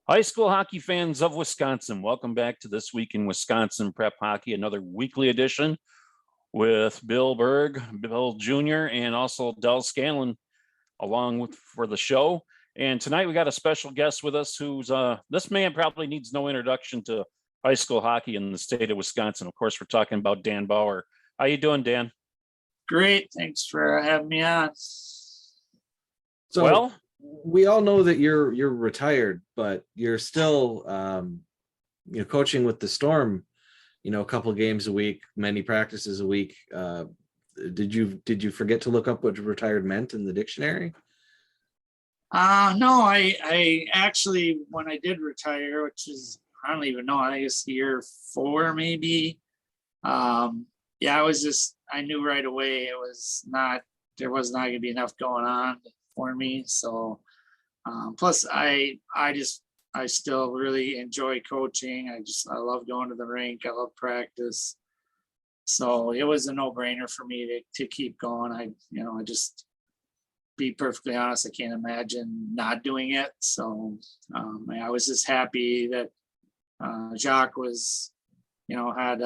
High school hockey fans of Wisconsin, welcome back to This Week in Wisconsin Prep Hockey, another weekly edition with Bill Berg, Bill Jr., and also Del Scanlon along with for the show. And tonight we got a special guest with us who's this man probably needs no introduction to high school hockey in the state of Wisconsin. Of course, we're talking about Dan Bauer. How you doing, Dan? Great. Thanks for having me on. So we all know that you're retired, but you're still coaching with the Storm, a couple of games a week, many practices a week. Did you forget to look up what retired meant in the dictionary? No, I actually, when I did retire, which is, I don't even know, I guess year 4 maybe. I knew right away there was not gonna be enough going on for me. So plus I still really enjoy coaching. I love going to the rink. I love practice. So it was a no-brainer for me to keep going. I just be perfectly honest, I can't imagine not doing it. So I was just happy that Jacques was, had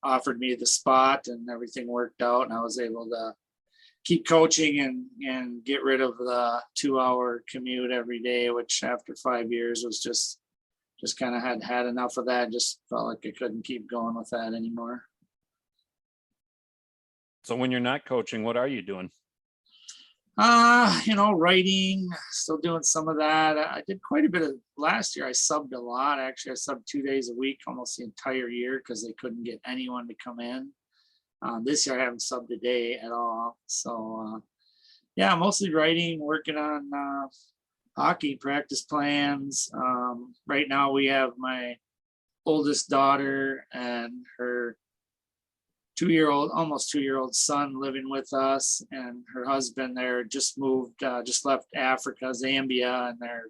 offered me the spot and everything worked out, and I was able to keep coaching and get rid of the 2-hour commute every day, which after 5 years was just kind of had enough of that. Just felt like I couldn't keep going with that anymore. So when you're not coaching, what are you doing? Writing, still doing some of that. I did quite a bit of last year. I subbed a lot. Actually, I subbed 2 days a week almost the entire year because they couldn't get anyone to come in. This year I haven't subbed a day at all. So mostly writing, working on hockey practice plans. Right now we have my oldest daughter and her almost 2-year-old son living with us, and her husband there just left Africa, Zambia, and they're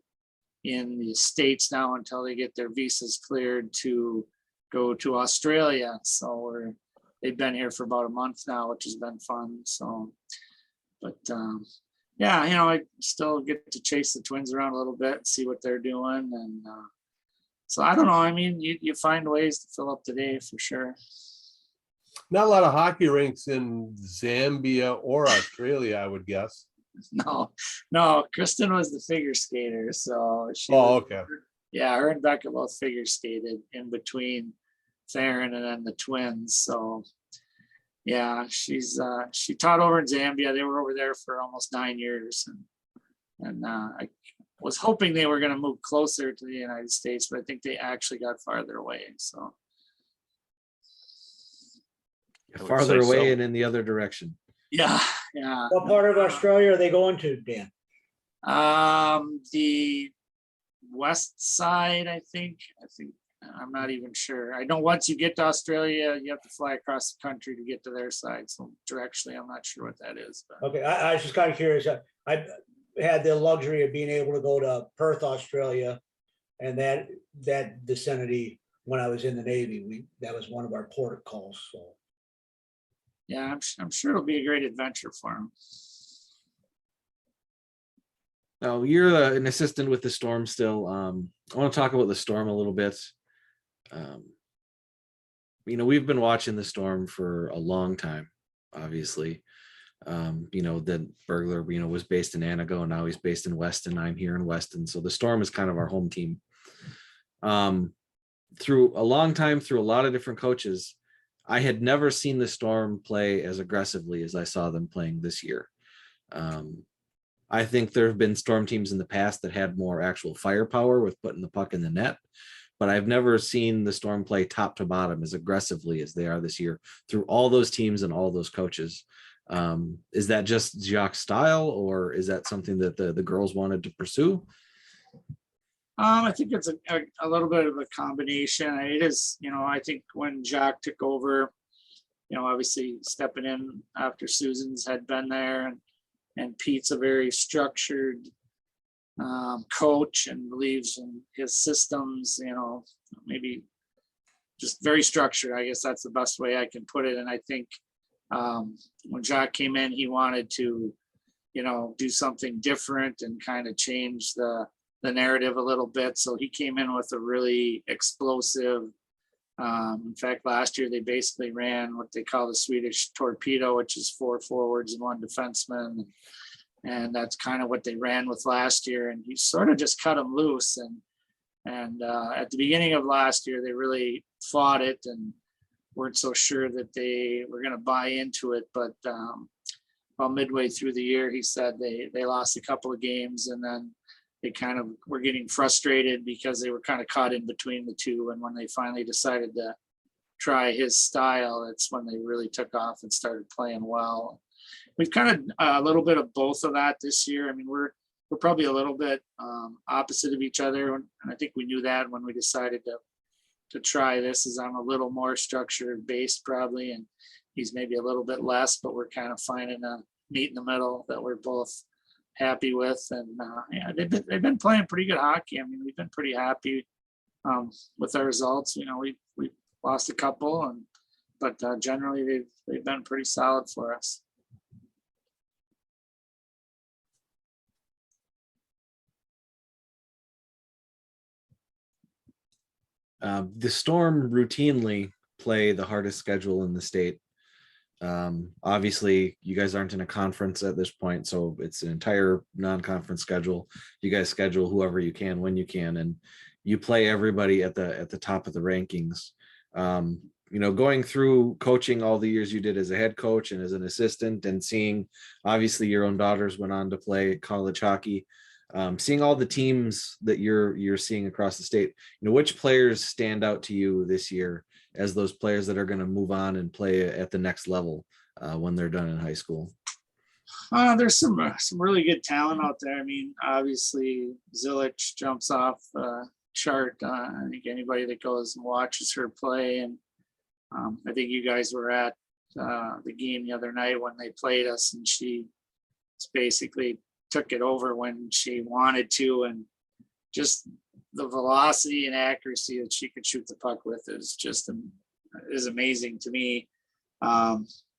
in the States now until they get their visas cleared to go to Australia. So they've been here for about a month now, which has been fun. So, but I still get to chase the twins around a little bit and see what they're doing. And so I don't know. I mean, you find ways to fill up the day for sure. Not a lot of hockey rinks in Zambia or Australia, I would guess. No, Kristen was the figure skater. So okay. Her and Becca both figure skated in between Theron and then the twins. So she taught over in Zambia. They were over there for almost 9 years, and I was hoping they were going to move closer to the United States, but I think they actually got farther away. So farther away and in the other direction. Yeah. What part of Australia are they going to, Dan? The west side, I think. I'm not even sure. I know once you get to Australia, you have to fly across the country to get to their side. So directionally, I'm not sure what that is. But. Okay, I was just kind of curious. I had the luxury of being able to go to Perth, Australia, and that vicinity when I was in the Navy. That was one of our port calls. So. Yeah, I'm sure it'll be a great adventure for him. Now, you're an assistant with the Storm still. I want to talk about the Storm a little bit. We've been watching the Storm for a long time, obviously. Then Burglar, was based in Anago, and now he's based in Weston. I'm here in Weston. So the Storm is kind of our home team. Through a long time, through a lot of different coaches, I had never seen the Storm play as aggressively as I saw them playing this year. I think there have been Storm teams in the past that had more actual firepower with putting the puck in the net, but I've never seen the Storm play top to bottom as aggressively as they are this year through all those teams and all those coaches. Is that just Jacques' style, or is that something that the girls wanted to pursue? I think it's a little bit of a combination. It is, I think when Jacques took over, obviously stepping in after Susan's had been there, and Pete's a very structured coach and believes in his systems, maybe just very structured. I guess that's the best way I can put it. And I think when Jacques came in, he wanted to, do something different and kind of change the narrative a little bit. So he came in with a really explosive. In fact, last year they basically ran what they call the Swedish torpedo, which is 4 forwards and 1 defenseman. And that's kind of what they ran with last year. And he sort of just cut them loose. And at the beginning of last year, they really fought it and weren't so sure that they were going to buy into it. But about midway through the year, he said they lost a couple of games, and then they kind of were getting frustrated because they were kind of caught in between the two. And when they finally decided to try his style, that's when they really took off and started playing well. We've kind of a little bit of both of that this year. I mean, we're probably a little bit opposite of each other, and I think we knew that when we decided to try this. Is I'm a little more structured based probably, and he's maybe a little bit less, but we're kind of finding a meet in the middle that we're both happy with. And yeah, they've been playing pretty good hockey. I mean, we've been pretty happy with our results. You know, we lost a couple, but generally they've been pretty solid for us. The Storm routinely play the hardest schedule in the state. Obviously, you guys aren't in a conference at this point, so it's an entire non-conference schedule. You guys schedule whoever you can when you can, and you play everybody at the top of the rankings. You know, going through coaching all the years you did as a head coach and as an assistant, and seeing obviously your own daughters went on to play college hockey. Seeing all the teams that you're seeing across the state, you know, which players stand out to you this year as those players that are going to move on and play at the next level when they're done in high school? There's some really good talent out there. I mean, obviously Zilich jumps off the chart. I think anybody that goes and watches her play, and I think you guys were at the game the other night when they played us, and she basically took it over when she wanted to, and just the velocity and accuracy that she could shoot the puck with is amazing to me.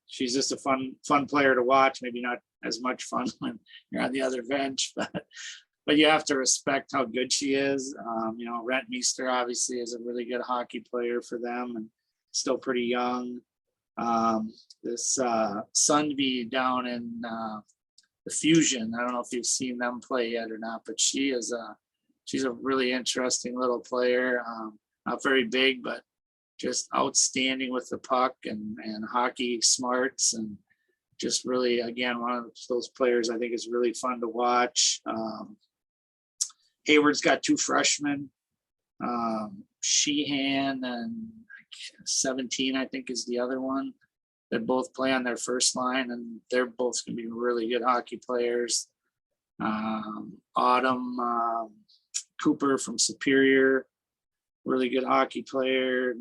She's just a fun player to watch. Maybe not as much fun when you're on the other bench, but you have to respect how good she is. You know, Rentmeester obviously is a really good hockey player for them and still pretty young. This Sundby down in the Fusion, I don't know if you've seen them play yet or not, but she's a really interesting little player. Not very big, but just outstanding with the puck and hockey smarts, and just really, again, one of those players I think is really fun to watch. Hayward's got 2 freshmen, Sheehan and 17, I think, is the other one, that both play on their first line, and they're both going to be really good hockey players. Autumn Cooper from Superior, really good hockey player.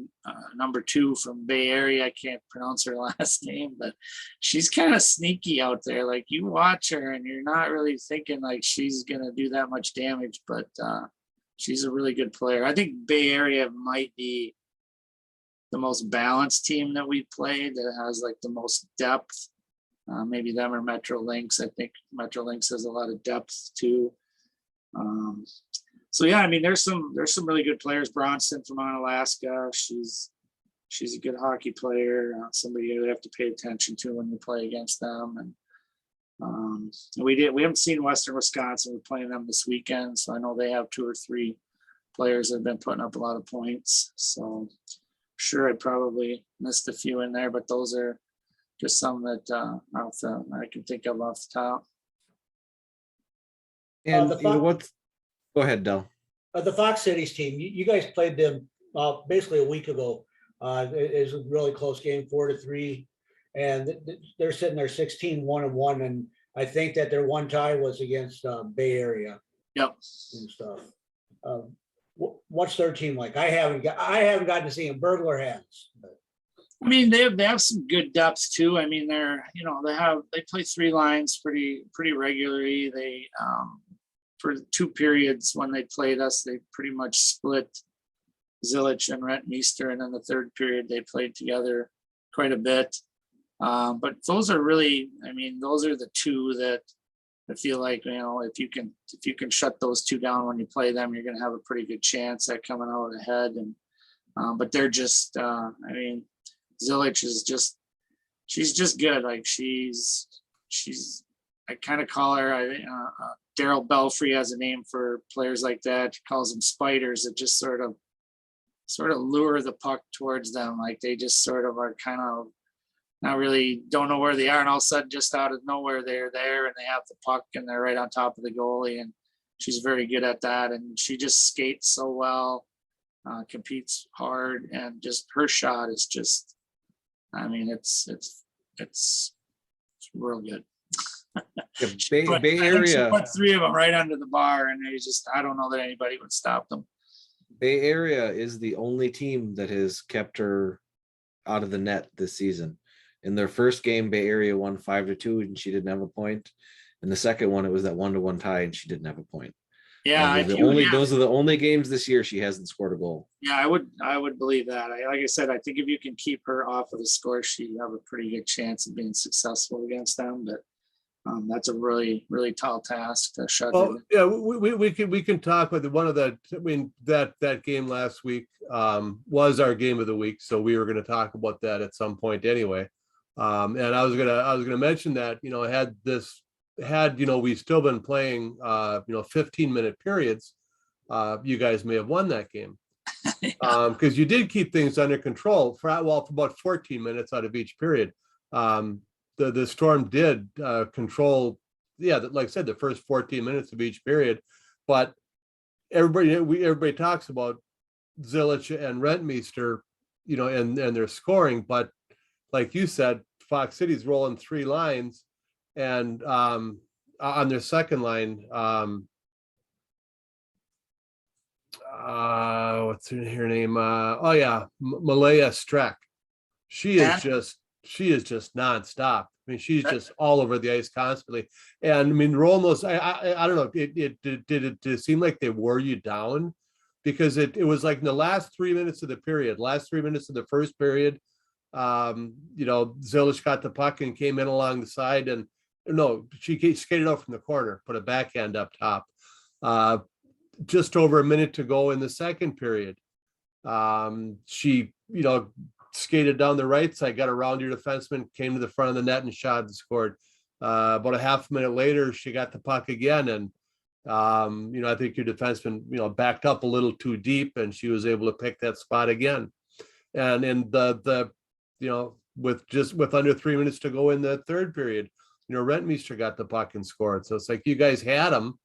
Number 2 from Bay Area, I can't pronounce her last name, but she's kind of sneaky out there. Like, you watch her and you're not really thinking like she's going to do that much damage, but she's a really good player. I think Bay Area might be the most balanced team that we played, that has like the most depth. Maybe them or Metro Lynx. I think Metro Lynx has a lot of depth too. So yeah, I mean, there's some really good players. Bronson from Alaska, she's a good hockey player. Somebody you have to pay attention to when you play against them. And we haven't seen Western Wisconsin. We're playing them this weekend, so I know they have 2 or 3 players that have been putting up a lot of points. So sure, I probably missed a few in there, but those are just some that I can think of off the top. And go ahead, Del. The Fox Cities team, you guys played them basically a week ago. It was a really close game, 4-3, and they're sitting there 16-1-1, and I think that their one tie was against Bay Area. Yep. And stuff. What's their team like? I haven't gotten to see them. Burglar has. But. I mean, they have some good depth too. I mean, they play 3 lines pretty regularly. They for 2 periods when they played us, they pretty much split Zilich and Rentmeester, and then the 3rd period they played together quite a bit. But those are really, I mean, those are the 2 that I feel like, if you can shut those two down when you play them, you're going to have a pretty good chance at coming out ahead. And but they're just, Zilich is just, she's just good. Like she's I kind of call her, Daryl Belfry has a name for players like that. He calls them spiders that just sort of lure the puck towards them. Like they just sort of are kind of not really, don't know where they are. And all of a sudden, just out of nowhere, they're there and they have the puck and they're right on top of the goalie. And she's very good at that. And she just skates so well, competes hard, and just her shot is just, it's real good. Bay Area. She put three of them right under the bar, and I don't know that anybody would stop them. Bay Area is the only team that has kept her out of the net this season. In their first game, Bay Area won 5-2, and she didn't have a point. In the second one, it was that 1-1 tie, and she didn't have a point. Yeah, those are the only games this year she hasn't scored a goal. Yeah, I would believe that. Like I said, I think if you can keep her off of the score sheet, you have a pretty good chance of being successful against them. But that's a really, really tall task to shut. Well, yeah, we can talk with one of the. I mean, that game last week was our game of the week, so we were going to talk about that at some point anyway. And I was gonna mention that, had we still been playing 15-minute periods, you guys may have won that game, because you did keep things under control for about 14 minutes out of each period. The Storm did control, like I said, the first 14 minutes of each period, but everybody talks about Zilich and Rentmeester, and their scoring, but like you said, Fox City's rolling three lines, and on their second line, what's her name? Malaya Streck. She is just nonstop. I mean, she's just all over the ice constantly. And I mean, rolling those, I don't know, did it seem like they wore you down? Because it was like in the last 3 minutes of the first period, Zilich got the puck and came in along the side, and she skated out from the corner, put a backhand up top. Just over a minute to go in the second period, she skated down the right side, got around your defenseman, came to the front of the net and shot and scored. About a half minute later, she got the puck again, and I think your defenseman backed up a little too deep, and she was able to pick that spot again. And in the with under 3 minutes to go in the third period, Rentmeester got the puck and scored. So it's like, you guys had them.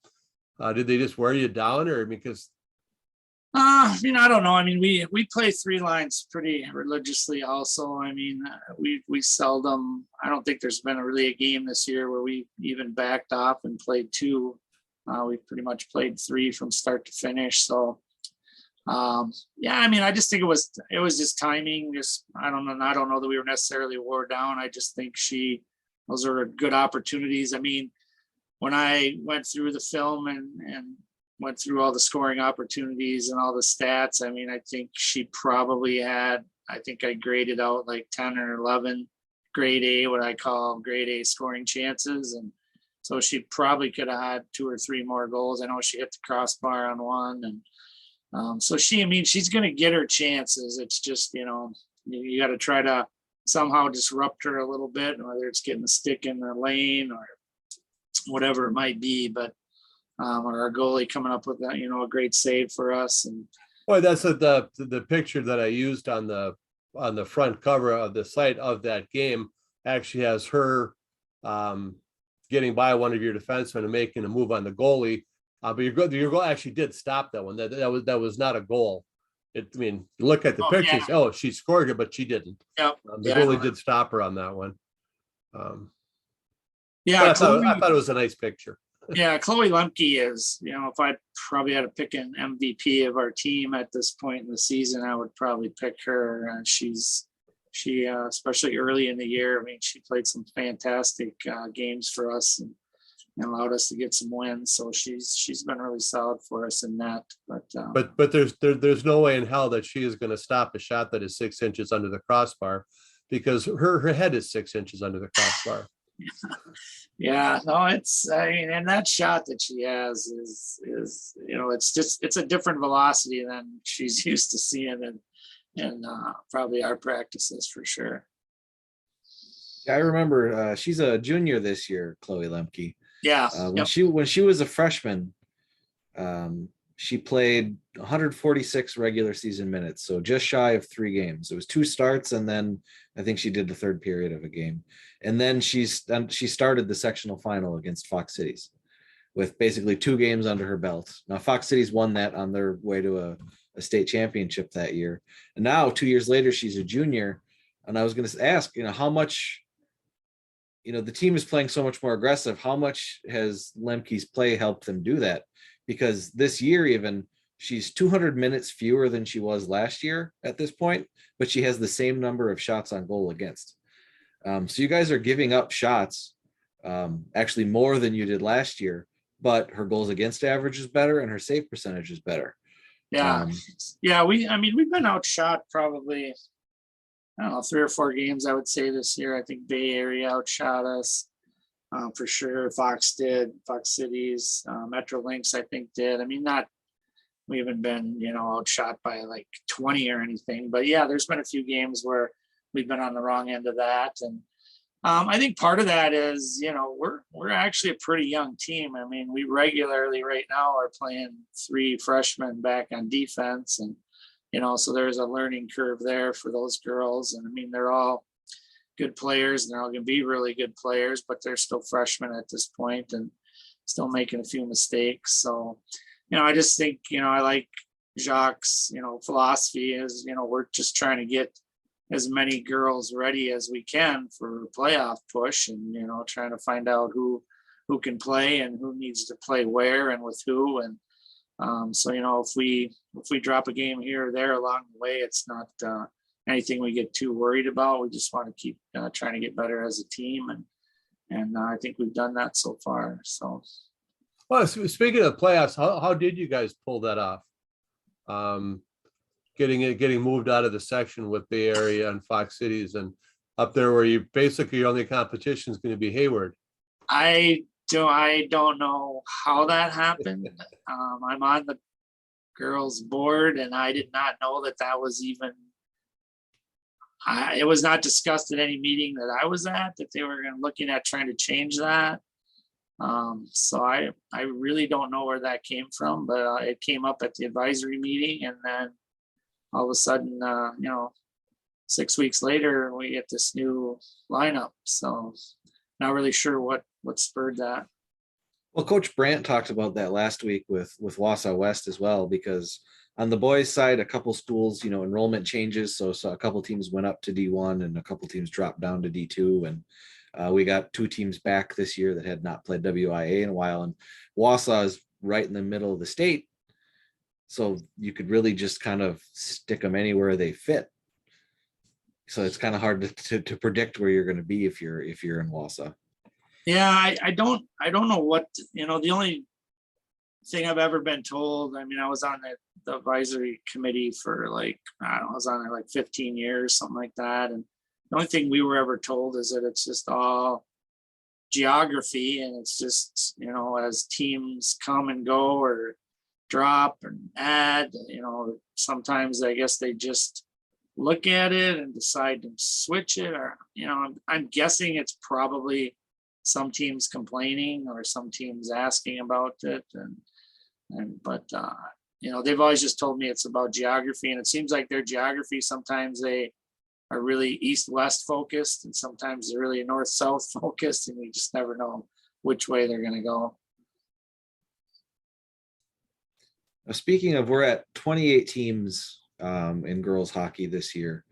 Did they just wear you down, or because? I don't know. I mean, we play three lines pretty religiously. Also, I mean, we seldom. I don't think there's been really a game this year where we even backed off and played two. We pretty much played three from start to finish. So. I mean, I just think it was just timing. I don't know that we were necessarily wore down. I just think those are good opportunities. I mean, when I went through the film and went through all the scoring opportunities and all the stats, I mean, I think she probably had, I think I graded out like 10 or 11 grade A, what I call grade A scoring chances. And so she probably could have had 2 or 3 more goals. I know she hit the crossbar on one, and so she's going to get her chances. It's just, you got to try to somehow disrupt her a little bit, whether it's getting the stick in the lane or whatever it might be. But or our goalie coming up with that, a great save for us. And boy, that's the picture that I used on the front cover of the site of that game actually has her getting by one of your defensemen and making a move on the goalie. But your goal actually did stop that one. That was not a goal. You look at the pictures. Yeah. Oh, she scored it, but she didn't. Yep. The goalie did stop her on that one. I thought it was a nice picture. Yeah, Chloe Lemke is. If I probably had to pick an MVP of our team at this point in the season, I would probably pick her. She especially early in the year. I mean, she played some fantastic games for us and allowed us to get some wins. So she's been really solid for us in that. But there's no way in hell that she is going to stop a shot that is 6 inches under the crossbar, because her head is 6 inches under the crossbar. Yeah, no, I mean, and that shot that she has is, it's a different velocity than she's used to seeing in probably our practices for sure. Yeah, I remember she's a junior this year, Chloe Lemke. Yeah, When she was a freshman, she played 146 regular season minutes, so just shy of 3 games. It was 2 starts, and then I think she did the third period of a game, and then she started the sectional final against Fox Cities with basically 2 games under her belt. Now Fox Cities won that on their way to a state championship that year, and now 2 years later she's a junior. And I was going to ask, how much, the team is playing so much more aggressive. How much has Lemke's play helped them do that? Because this year, even she's 200 minutes fewer than she was last year at this point, but she has the same number of shots on goal against. So you guys are giving up shots, actually more than you did last year, but her goals against average is better and her save percentage is better. yeah, yeah. We've been outshot probably, I don't know, 3 or 4 games, I would say, this year. I think Bay Area outshot us for sure. Fox Cities, Metro Links, I think, did. I mean, we haven't been, outshot by like 20 or anything. But yeah, there's been a few games where we've been on the wrong end of that. And I think part of that is, we're actually a pretty young team. I mean, we regularly right now are playing 3 freshmen back on defense, and so there's a learning curve there for those girls. And I mean, they're all good players and they're all going to be really good players, but they're still freshmen at this point and still making a few mistakes. So, I just think, I like Jacques, philosophy is, we're just trying to get as many girls ready as we can for a playoff push, and, trying to find out who can play and who needs to play where and with who. And, so if we drop a game here or there along the way, it's not anything we get too worried about. We just want to keep trying to get better as a team, and I think we've done that so far. So, well, speaking of playoffs, how did you guys pull that off? Getting moved out of the section with Bay Area and Fox Cities, and up there where you basically your only competition is going to be Hayward. I don't know how that happened. I'm on the girls board, and I did not know that was even. It was not discussed at any meeting that I was at that they were looking at trying to change that. So I really don't know where that came from, but it came up at the advisory meeting, and then all of a sudden, 6 weeks later, we get this new lineup. So not really sure what spurred that. Well, Coach Brandt talked about that last week with Wausau West as well, because on the boys' side, a couple schools, enrollment changes. So a couple teams went up to D1 and a couple teams dropped down to D2. And we got 2 teams back this year that had not played WIA in a while. And Wausau is right in the middle of the state. So you could really just kind of stick them anywhere they fit. So it's kind of hard to predict where you're going to be if you're in Wausau. Yeah, I don't know what, the only thing I've ever been told, I mean, I was on the advisory committee for I was on there like 15 years, something like that. And the only thing we were ever told is that it's just all geography, and it's just, as teams come and go or drop and add, sometimes I guess they just look at it and decide to switch it, or, I'm guessing it's probably some teams complaining or some teams asking about it. But they've always just told me it's about geography, and it seems like their geography, sometimes they are really east-west focused, and sometimes they're really north-south focused, and you just never know which way they're going to go. Now, speaking of, we're at 28 teams in girls hockey this year.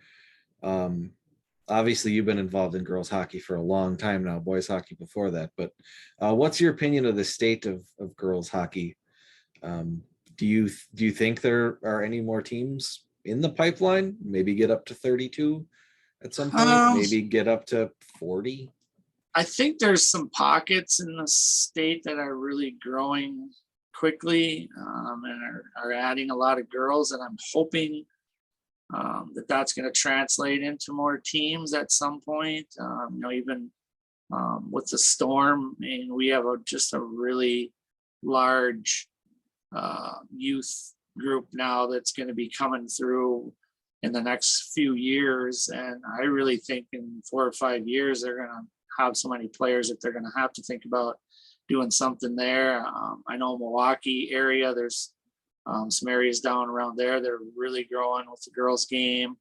Obviously, you've been involved in girls hockey for a long time now, boys hockey before that. But what's your opinion of the state of girls hockey? Do you think there are any more teams in the pipeline? Maybe get up to 32 at some point. Maybe get up to 40. I think there's some pockets in the state that are really growing quickly and are adding a lot of girls, and I'm hoping that's going to translate into more teams at some point. Even with the Storm, and we have just a really large youth group now that's going to be coming through in the next few years. And I really think in 4 or 5 years, they're going to have so many players that they're going to have to think about doing something there. I know Milwaukee area, there's some areas down around there. They're really growing with the girls game.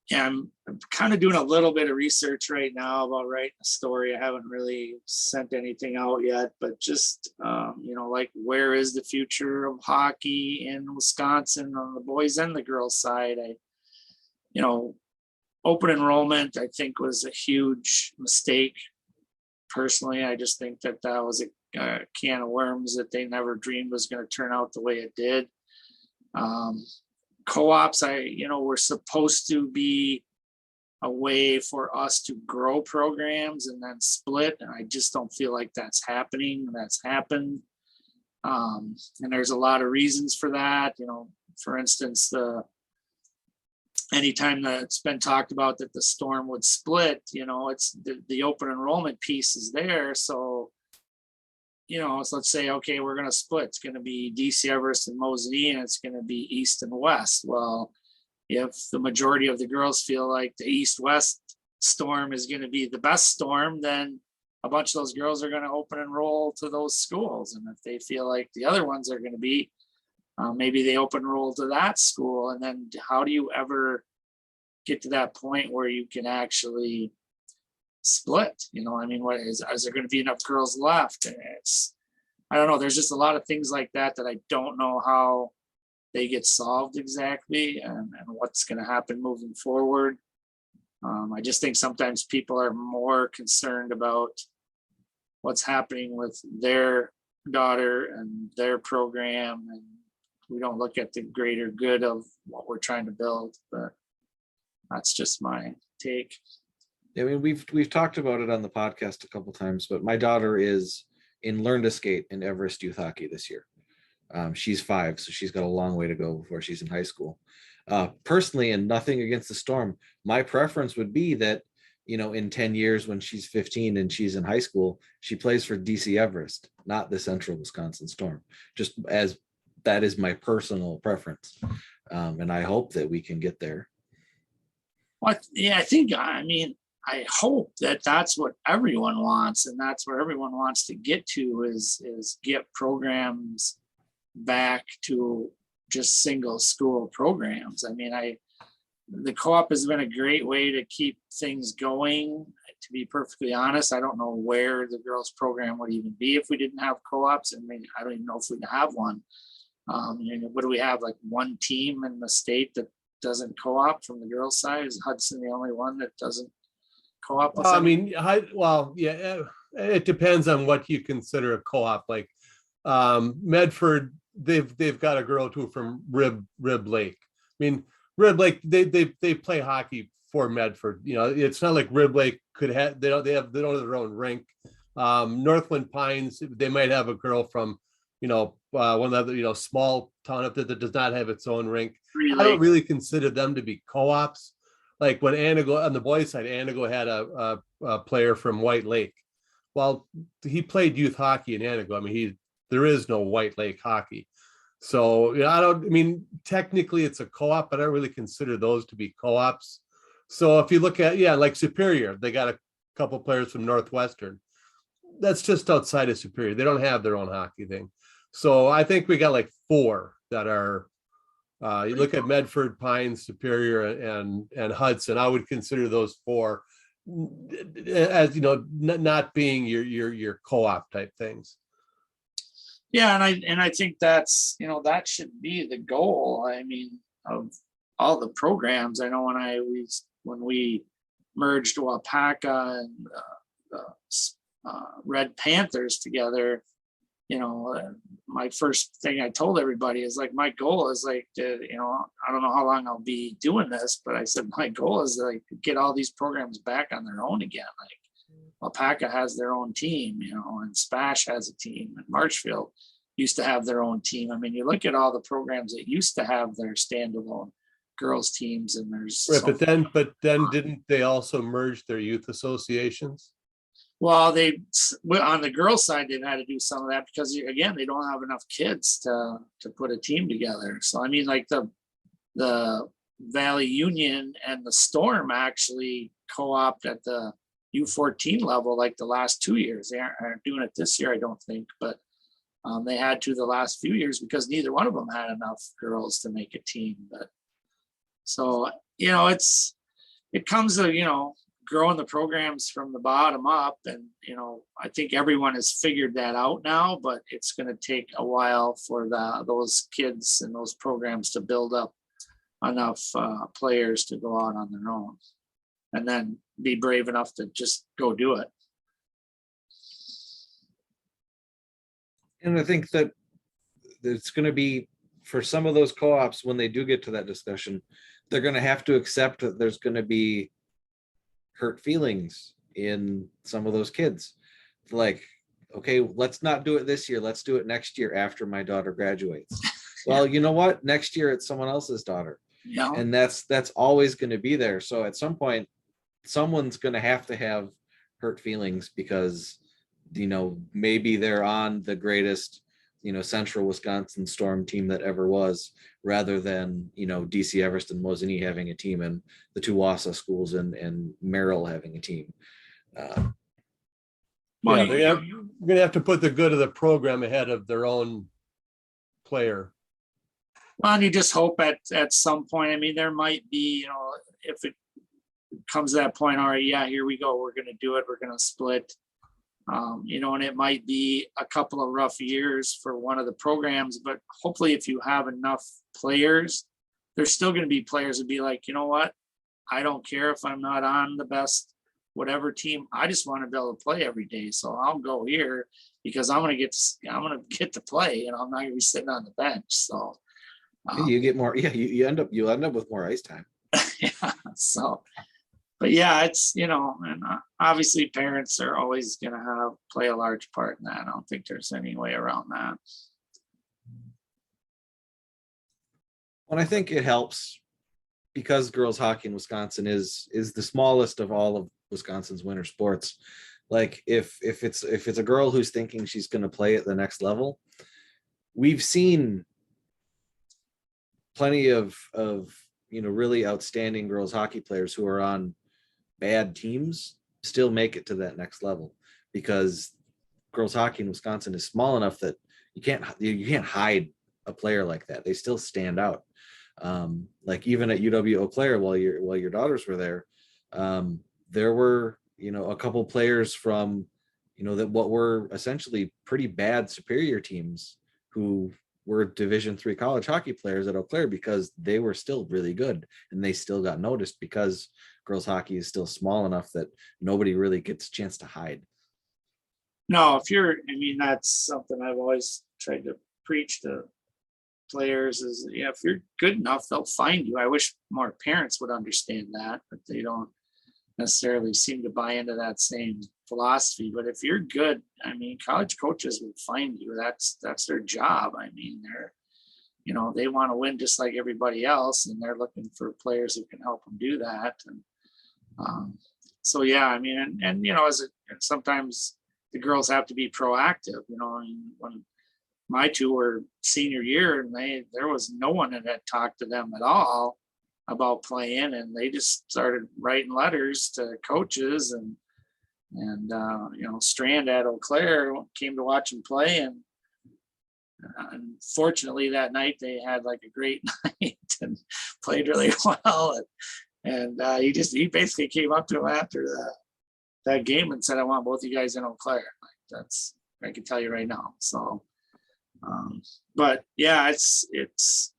Yeah, I'm kind of doing a little bit of research right now about writing a story. I haven't really sent anything out yet, but just, like where is the future of hockey in Wisconsin on the boys and the girls side? Open enrollment, I think, was a huge mistake. Personally, I just think that was a can of worms that they never dreamed was going to turn out the way it did. Co-ops, we're supposed to be a way for us to grow programs and then split. And I just don't feel like that's happening. That's happened. And there's a lot of reasons for that. For instance, anytime that it's been talked about that the Storm would split, it's the open enrollment piece is there. So, so let's say, okay, we're going to split. It's going to be DC Everest and Mosinee, and it's going to be East and West. Well, if the majority of the girls feel like the East-West Storm is going to be the best Storm, then a bunch of those girls are going to open enroll to those schools. And if they feel like the other ones are going to be, maybe they open enroll to that school. And then how do you ever get to that point where you can actually split? What is there going to be enough girls left? And I don't know. There's just a lot of things like that I don't know how they get solved exactly, and what's going to happen moving forward. I just think sometimes people are more concerned about what's happening with their daughter and their program, and we don't look at the greater good of what we're trying to build. But that's just my take. I mean, we've talked about it on the podcast a couple times, but my daughter is in Learn to Skate in Everest Youth Hockey this year. She's 5, so she's got a long way to go before she's in high school. Personally, and nothing against the Storm, my preference would be that, in 10 years when she's 15 and she's in high school, she plays for DC Everest, not the Central Wisconsin Storm, just as that is my personal preference. And I hope that we can get there. Well, yeah, I hope that that's what everyone wants, and that's where everyone wants to get to is get programs back to just single school programs. The co-op has been a great way to keep things going. To be perfectly honest, I don't know where the girls program would even be if we didn't have co-ops. I don't even know if we'd have one. What do we have? Like one team in the state that doesn't co-op from the girls' side? Is Hudson the only one that doesn't co-op? It depends on what you consider a co-op. Like Medford, they've got a girl too from Rib Lake. Rib Lake, they play hockey for Medford. It's not like Rib Lake they don't have their own rink. Northland Pines, they might have a girl from one of the small town up there that does not have its own rink. Really? I don't really consider them to be co-ops. Like when Anago on the boys' side, Anago had a player from White Lake. Well, he played youth hockey in Anago. There is no White Lake hockey. So technically it's a co-op, but I don't really consider those to be co-ops. So if you look at, like Superior, they got a couple players from Northwestern. That's just outside of Superior. They don't have their own hockey thing. So I think we got like 4 that are, you look at Medford, Pines, Superior, and Hudson. I would consider those 4 as, not being your co-op type things. Yeah, and I think that's that should be the goal. Of all the programs. I know when we merged Wapaka and Red Panthers together, my first thing I told everybody is like, my goal is like to, I don't know how long I'll be doing this, but I said my goal is like get all these programs back on their own again. Like Wapaka has their own team, and Spash has a team, and Marshfield used to have their own team. You look at all the programs that used to have their standalone girls teams, and there's Right, so but then didn't they also merge their youth associations? well, on the girls' side, they've had to do some of that because again, they don't have enough kids to put a team together. So I mean, like the Valley Union and the Storm actually co-opt at the U14 level like the last 2 years. They aren't doing it this year, I don't think, but they had to the last few years because neither one of them had enough girls to make a team. But so it comes to growing the programs from the bottom up, and I think everyone has figured that out now, but it's going to take a while for those kids and those programs to build up enough players to go out on their own and then be brave enough to just go do it. And I think that it's going to be, for some of those co-ops, when they do get to that discussion, they're going to have to accept that there's going to be hurt feelings in some of those kids. Like, okay, let's not do it this year. Let's do it next year after my daughter graduates. Well, you know what? Next year it's someone else's daughter. Yeah. And that's always going to be there. So at some point, someone's going to have hurt feelings because, maybe they're on the greatest, Central Wisconsin Storm team that ever was, rather than, DC Evereston Mosinee having a team and the two Wausau schools and Merrill having a team. Yeah, they're going to have to put the good of the program ahead of their own player. Well, and you just hope at some point, I mean, there might be, if it comes to that point, all right, yeah, here we go. We're going to do it. We're going to split. And it might be a couple of rough years for one of the programs, but hopefully if you have enough players, there's still going to be players that be like, you know what? I don't care if I'm not on the best, whatever team. I just want to be able to play every day. So I'll go here because I'm going to get to play, and I'm not going to be sitting on the bench. So you get more. Yeah. You'll end up with more ice time. yeah. So, but yeah, it's, and obviously parents are always going to play a large part in that. I don't think there's any way around that. Well, I think it helps because girls hockey in Wisconsin is the smallest of all of Wisconsin's winter sports. Like if it's a girl who's thinking she's going to play at the next level, we've seen plenty of really outstanding girls hockey players who are on bad teams still make it to that next level, because girls hockey in Wisconsin is small enough that you can't hide a player like that. They still stand out. Like even at UW Eau Claire, while your daughters were there, there were a couple players from that what were essentially pretty bad superior teams who were Division III college hockey players at Eau Claire because they were still really good and they still got noticed because girls hockey is still small enough that nobody really gets a chance to hide. No, that's something I've always tried to preach to players is, if you're good enough, they'll find you. I wish more parents would understand that, but they don't necessarily seem to buy into that same philosophy. But if you're good, college coaches will find you. That's their job. They're, they want to win just like everybody else, and they're looking for players who can help them do that. And so yeah, sometimes the girls have to be proactive. When my two were senior year, and there was no one that had talked to them at all about playing, and they just started writing letters to coaches and Strand at Eau Claire came to watch him play, and unfortunately that night they had like a great night and played really well, and he basically came up to him after that game and said, I want both you guys in Eau Claire. That's, I can tell you right now. So but yeah, it's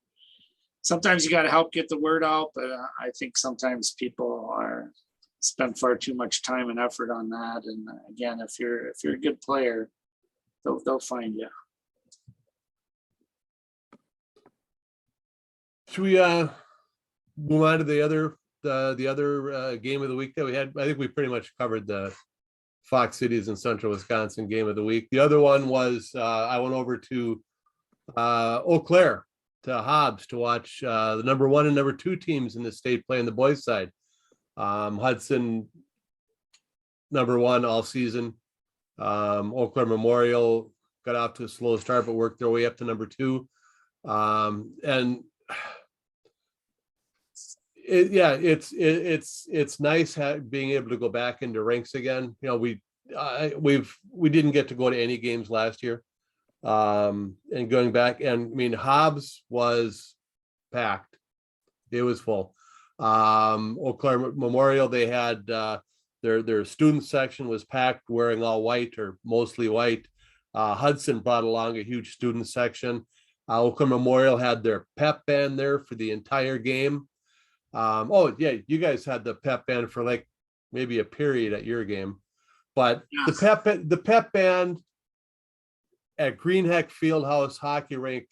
sometimes you got to help get the word out, but I think sometimes people spend far too much time and effort on that. And again, if you're a good player, they'll find you. Should we move on to the other game of the week that we had? I think we pretty much covered the Fox Cities and Central Wisconsin game of the week. The other one was I went over to Eau Claire to Hobbs to watch the number 1 and number 2 teams in the state play on the boys' side. Hudson, number 1 all season. Eau Claire Memorial got off to a slow start, but worked their way up to number 2. And it's nice being able to go back into ranks again. You know, we didn't get to go to any games last year. And going back, and I mean, Hobbs was packed. It was full. Eau Claire Memorial, they had their student section was packed, wearing all white or mostly white. Hudson brought along a huge student section. Eau Claire Memorial had their pep band there for the entire game. Oh yeah, you guys had the pep band for like maybe a period at your game, but Yes. the pep band at Greenheck Fieldhouse Hockey Rink.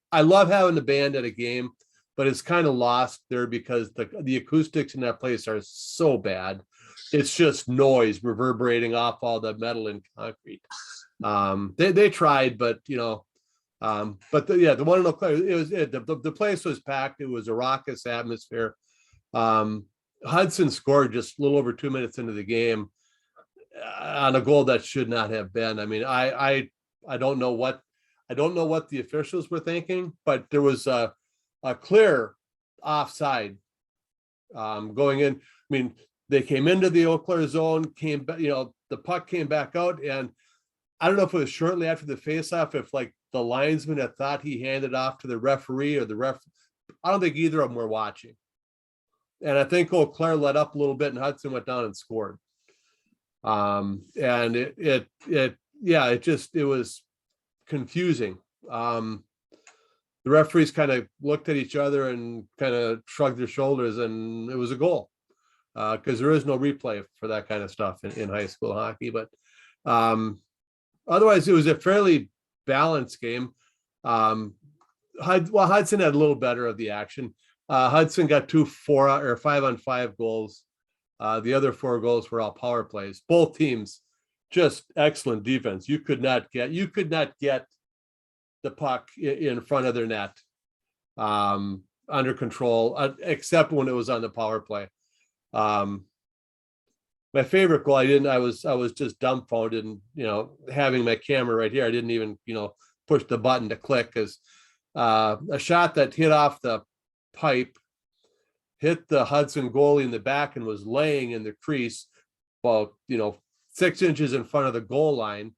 I love having the band at a game, but it's kind of lost there because the acoustics in that place are so bad. It's just noise reverberating off all the metal and concrete. They tried, but you know, but the one in Eau Claire, the place was packed. It was a raucous atmosphere. Hudson scored just a little over 2 minutes into the game on a goal that should not have been. I mean, I don't know what the officials were thinking, but there was a clear offside going in. I mean, they came into the Eau Claire zone, the puck came back out, and I don't know if it was shortly after the faceoff, if like the linesman had thought he handed off to the referee or the ref. I don't think either of them were watching. And I think Eau Claire let up a little bit and Hudson went down and scored. And it was confusing. The referees kind of looked at each other and kind of shrugged their shoulders, and it was a goal. Because there is no replay for that kind of stuff in high school hockey. But otherwise, it was a fairly balanced game. Hudson had a little better of the action. Hudson got 2 5-on-5 goals. The other 4 goals were all power plays. Both teams just excellent defense. You could not get the puck in front of their net under control, except when it was on the power play. My favorite goal, I was just dumbfounded, and having my camera right here, I didn't even push the button to click, because a shot that hit off the pipe hit the Hudson goalie in the back and was laying in the crease about 6 inches in front of the goal line.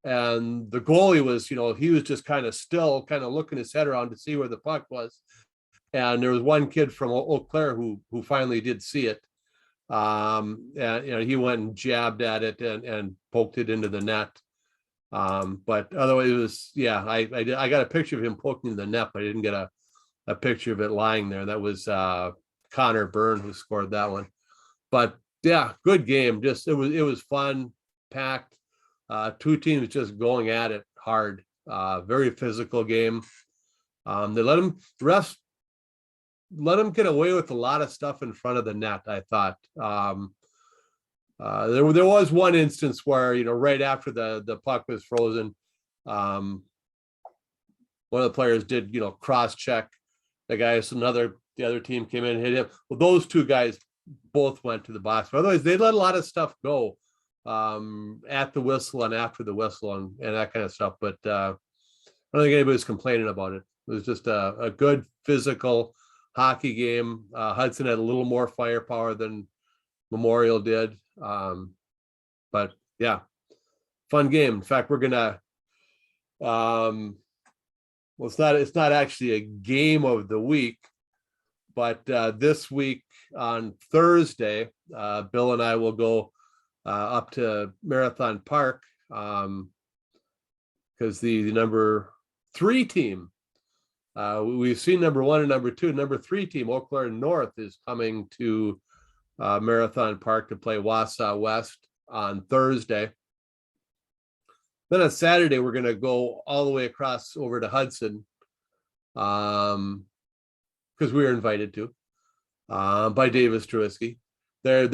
And the goalie was, he was just kind of still looking his head around to see where the puck was. And there was one kid from Eau Claire who finally did see it. And he went and jabbed at it and poked it into the net. But otherwise it was, I got a picture of him poking the net, but I didn't get a picture of it lying there. That was Connor Byrne who scored that one. But yeah, good game. Just it was fun, packed. 2 teams just going at it hard. Very physical game. The refs let them get away with a lot of stuff in front of the net, I thought. There was one instance where, right after the puck was frozen, one of the players did, cross check the guy. So the other team came in and hit him. Well, those 2 guys both went to the box. But otherwise, they let a lot of stuff go at the whistle and after the whistle and that kind of stuff. But I don't think anybody's complaining about it. It was just a good physical hockey game. Hudson had a little more firepower than Memorial did. But yeah, fun game. In fact, we're gonna it's not actually a game of the week, but this week on Thursday, Bill and I will go up to Marathon Park because the number 3 team, we've seen number 1 and number 2. Number 3 team, Eau Claire North, is coming to Marathon Park to play Wausau West on Thursday. Then on Saturday, we're going to go all the way across over to Hudson because we were invited to by Davis Trubisky. They're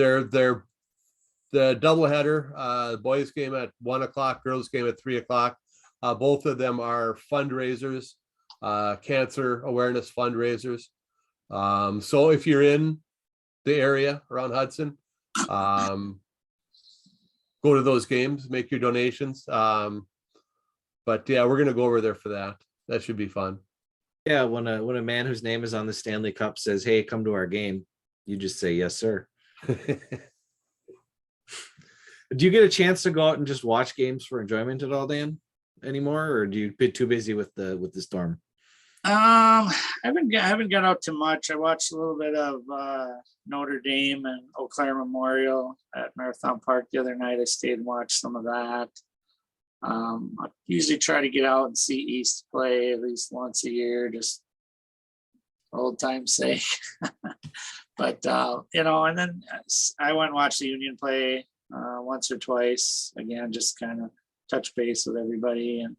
the doubleheader, boys game at 1:00, girls game at 3:00. Both of them are fundraisers cancer awareness fundraisers. So if you're in the area around Hudson, go to those games, make your donations. But yeah, we're gonna go over there for that. That should be fun. Yeah, when a man whose name is on the Stanley Cup says, "Hey, come to our game," you just say, "Yes, sir." Do you get a chance to go out and just watch games for enjoyment at all, Dan, anymore, or do you get too busy with the storm? I haven't got out too much. I watched a little bit of Notre Dame and Eau Claire Memorial at Marathon Park the other night. I stayed and watched some of that. I usually try to get out and see East play at least once a year, just for old time's sake. But and then I went and watched the Union play once or twice. Again, just kind of touch base with everybody. And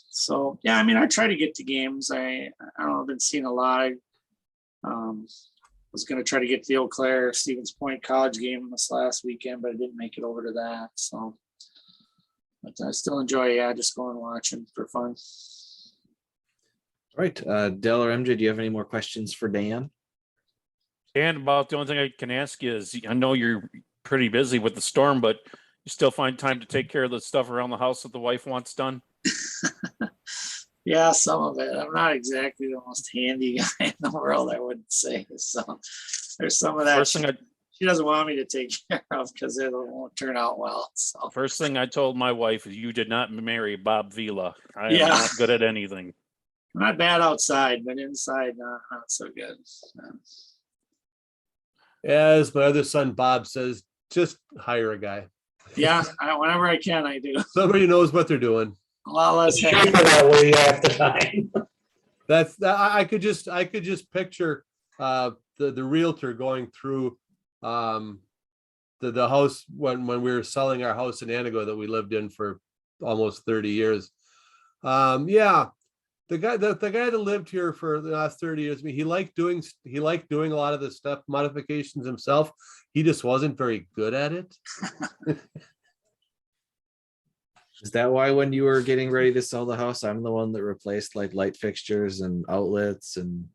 so yeah, I mean, I try to get to games. I don't know, I've been seeing a lot. Was going to try to get to the Eau Claire Stevens Point College game this last weekend, but I didn't make it over to that. So, but I still enjoy, just going and watching for fun. All right, Del or MJ, do you have any more questions for Dan? And about the only thing I can ask you is, I know you're pretty busy with the storm, but you still find time to take care of the stuff around the house that the wife wants done? Yeah, some of it. I'm not exactly the most handy guy in the world, I wouldn't say. So there's some of that she doesn't want me to take care of because it won't turn out well. So first thing I told my wife is, you did not marry Bob Vila. I am not good at anything. I'm not bad outside, but inside, not so good. As my other son Bob says, just hire a guy. Yeah, whenever I can, I do. Somebody knows what they're doing. A lot less that way half the time. I could just picture the realtor going through the house when we were selling our house in Antigo that we lived in for almost 30 years. The guy that lived here for the last 30 years, I mean, he liked doing a lot of the stuff modifications himself. He just wasn't very good at it. Is that why when you were getting ready to sell the house, I'm the one that replaced like light fixtures and outlets and?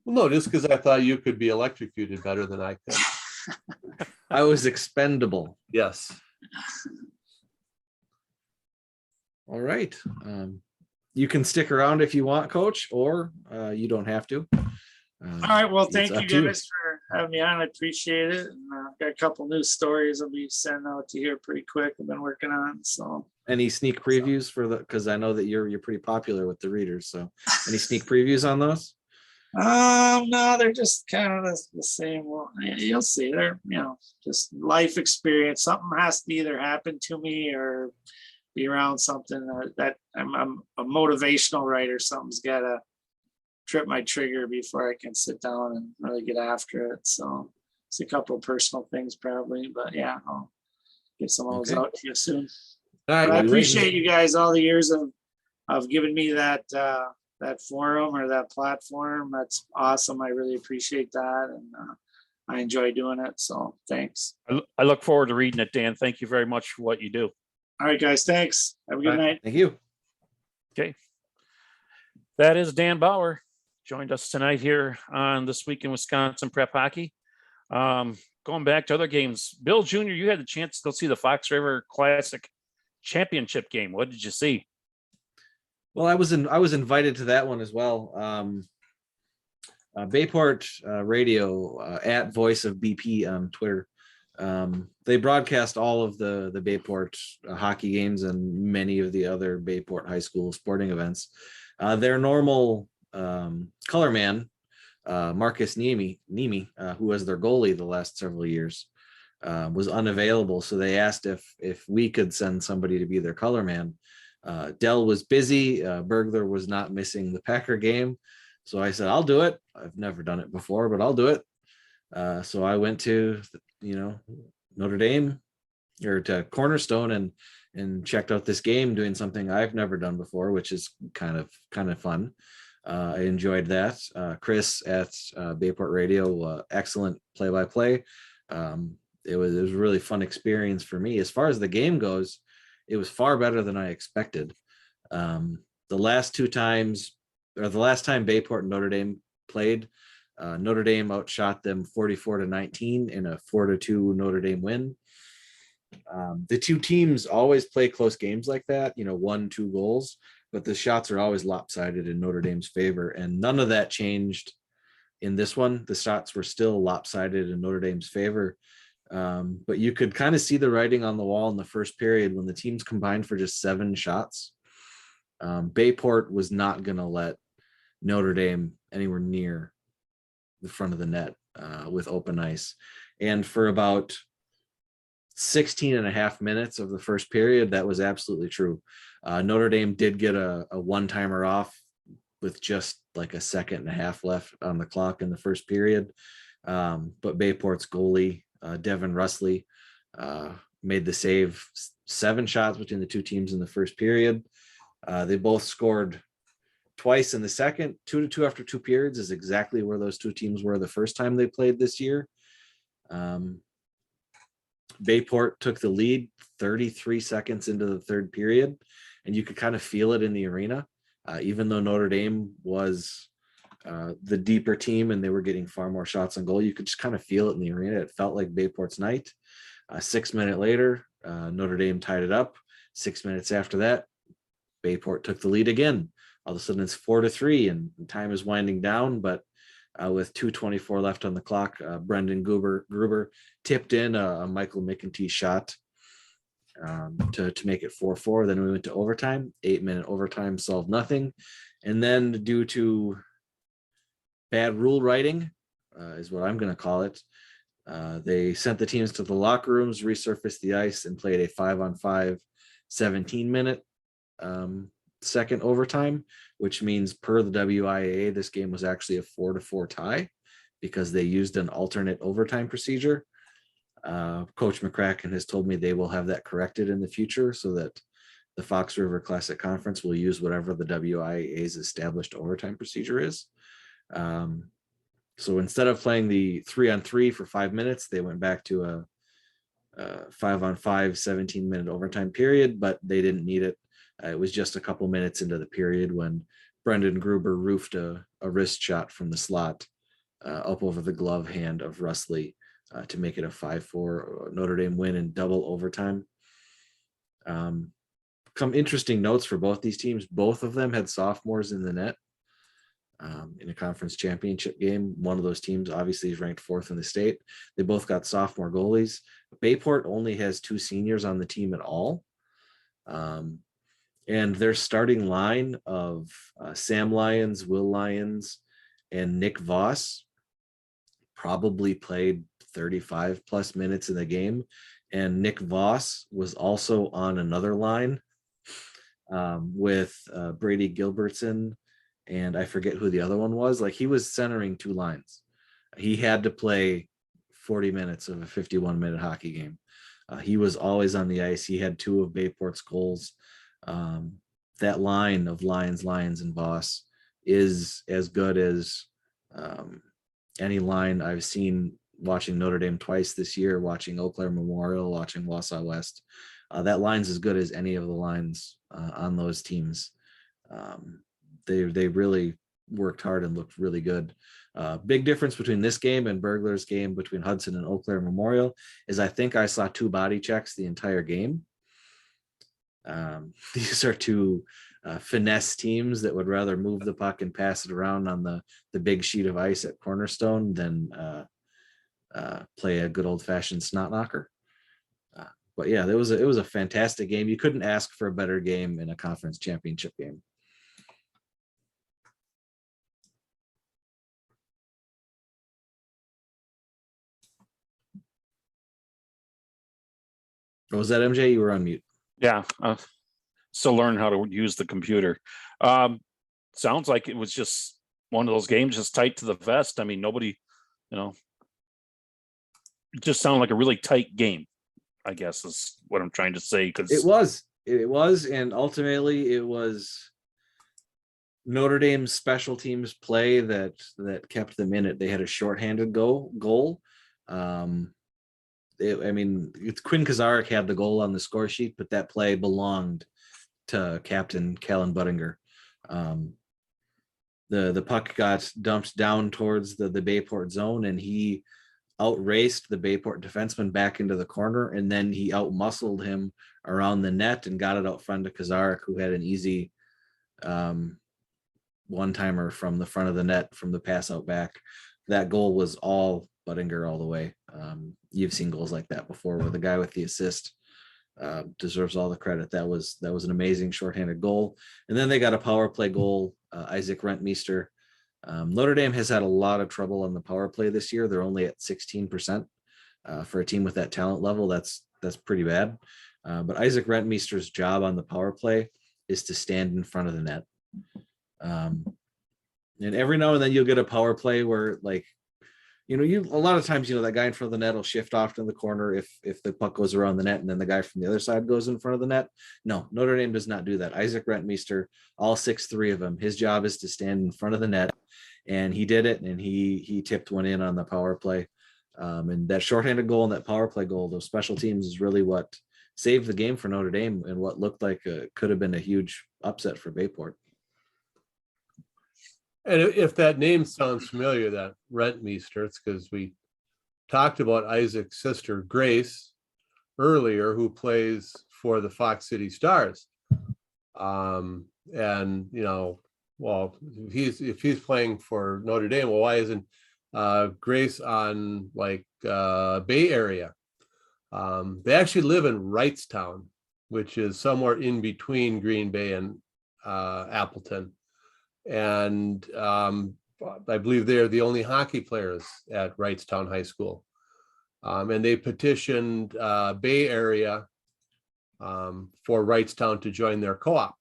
Well, no, just because I thought you could be electrocuted better than I could. I was expendable. Yes. All right. You can stick around if you want, Coach, or you don't have to. All right. Well, thank you guys for having me on. I appreciate it. And I've got a couple news stories I'll be sending out to you pretty quick. I've been working on. So any sneak previews because I know that you're pretty popular with the readers. So any sneak previews on those? No, they're just kind of the same. Well, you'll see. They're just life experience. Something has to either happen to me or be around something that I'm a motivational writer. Something's got to trip my trigger before I can sit down and really get after it. So it's a couple of personal things probably, but yeah, I'll get some of those out to you soon. All right, I appreciate you guys all the years of giving me that forum or that platform. That's awesome. I really appreciate that. And I enjoy doing it. So thanks. I look forward to reading it, Dan. Thank you very much for what you do. All right, guys. Thanks. Have a good night. Thank you. Okay. That is Dan Bauer. Joined us tonight here on This Week in Wisconsin Prep Hockey. Going back to other games, Bill Jr., you had the chance to go see the Fox River Classic Championship game. What did you see? Well, I was invited to that one as well. Bayport Radio at Voice of BP on Twitter. They broadcast all of the Bayport hockey games and many of the other Bayport high school sporting events. Their normal color man, Marcus Niemi, who was their goalie the last several years, was unavailable. So they asked if we could send somebody to be their color man. Dell was busy. Burglar was not missing the Packer game. So I said, I'll do it. I've never done it before, but I'll do it. So I went to, Notre Dame or to Cornerstone and checked out this game, doing something I've never done before, which is kind of fun. I enjoyed that. Chris at Bayport Radio, excellent play-by-play. It was a really fun experience for me. As far as the game goes, it was far better than I expected. The last time Bayport and Notre Dame played, Notre Dame outshot them 44-19 in a 4-2 Notre Dame win. The two teams always play close games like that, 1-2 goals, but the shots are always lopsided in Notre Dame's favor. And none of that changed in this one. The shots were still lopsided in Notre Dame's favor. But you could kind of see the writing on the wall in the first period when the teams combined for just 7 shots. Bayport was not going to let Notre Dame anywhere near the front of the net with open ice. And for about 16 and a half minutes of the first period, that was absolutely true. Notre Dame did get a one-timer off with just like a second and a half left on the clock in the first period. But Bayport's goalie, Devin Russley, made the save. 7 shots between the two teams in the first period. They both scored twice in the second. 2-2 after 2 periods is exactly where those two teams were the first time they played this year. Bayport took the lead 33 seconds into the third period, and you could kind of feel it in the arena. Even though Notre Dame was the deeper team and they were getting far more shots on goal, you could just kind of feel it in the arena. It felt like Bayport's night. 6 minutes later, Notre Dame tied it up. 6 minutes after that, Bayport took the lead again. All of a sudden it's 4-3 and time is winding down, but with 2:24 left on the clock, Brendan Gruber tipped in a Michael McEntee shot to make it 4-4. Then we went to overtime. 8-minute overtime solved nothing. And then due to bad rule writing, is what I'm going to call it, they sent the teams to the locker rooms, resurfaced the ice, and played a 5-on-5 17-minute second overtime, which means per the WIAA, this game was actually a 4-4 tie because they used an alternate overtime procedure. Coach McCracken has told me they will have that corrected in the future so that the Fox River Classic Conference will use whatever the WIAA's established overtime procedure is. So instead of playing the 3-on-3 for 5 minutes, they went back to a 5-on-5 17-minute overtime period, but they didn't need it. It was just a couple minutes into the period when Brendan Gruber roofed a wrist shot from the slot up over the glove hand of Russley to make it a 5-4 Notre Dame win in double overtime. Some interesting notes for both these teams. Both of them had sophomores in the net in a conference championship game. One of those teams obviously is ranked 4th in the state. They both got sophomore goalies. Bayport only has 2 seniors on the team at all. And their starting line of Sam Lyons, Will Lyons, and Nick Voss probably played 35 plus minutes in the game. And Nick Voss was also on another line with Brady Gilbertson, and I forget who the other one was. Like, he was centering 2 lines. He had to play 40 minutes of a 51-minute hockey game. He was always on the ice. He had 2 of Bayport's goals. That line of Lyons, and Voss is as good as any line I've seen watching Notre Dame twice this year, watching Eau Claire Memorial, watching Wausau West. That line's as good as any of the lines on those teams. They really worked hard and looked really good. Big difference between this game and Burglar's game between Hudson and Eau Claire Memorial is I think I saw 2 body checks the entire game. These are 2 finesse teams that would rather move the puck and pass it around on the big sheet of ice at Cornerstone than play a good old-fashioned snot knocker. But yeah, it was a fantastic game. You couldn't ask for a better game in a conference championship game. What was that, MJ? You were on mute. Yeah, still learning how to use the computer. Sounds like it was just one of those games, just tight to the vest. I mean, nobody, it just sounded like a really tight game, I guess is what I'm trying to say. Because it was, and ultimately it was Notre Dame's special teams play that kept them in it. They had a shorthanded goal. It's Quinn Kazarek had the goal on the score sheet, but that play belonged to Captain Callan Buttinger. The puck got dumped down towards the Bayport zone, and he outraced the Bayport defenseman back into the corner, and then he outmuscled him around the net and got it out front to Kazarik, who had an easy one-timer from the front of the net from the pass out back. That goal was all Buttinger all the way. You've seen goals like that before, where the guy with the assist deserves all the credit. That was an amazing shorthanded goal. And then they got a power play goal, Isaac Rentmeester. Notre Dame has had a lot of trouble on the power play this year. They're only at 16%. For a team with that talent level, that's pretty bad. But Isaac Rentmeester's job on the power play is to stand in front of the net. And every now and then you'll get a power play where, like, a lot of times, that guy in front of the net will shift off to the corner if the puck goes around the net, and then the guy from the other side goes in front of the net. No, Notre Dame does not do that. Isaac Rentmeester, all 6'3" of him, his job is to stand in front of the net, and he did it, and he tipped one in on the power play. And that shorthanded goal and that power play goal, those special teams, is really what saved the game for Notre Dame and what looked like could have been a huge upset for Bayport. And if that name sounds familiar, that Rentmeester, it's because we talked about Isaac's sister, Grace, earlier, who plays for the Fox City Stars. And, well, if he's playing for Notre Dame, well, why isn't Grace on Bay Area? They actually live in Wrightstown, which is somewhere in between Green Bay and Appleton. And I believe they're the only hockey players at Wrightstown High School. And they petitioned Bay Area for Wrightstown to join their co-op,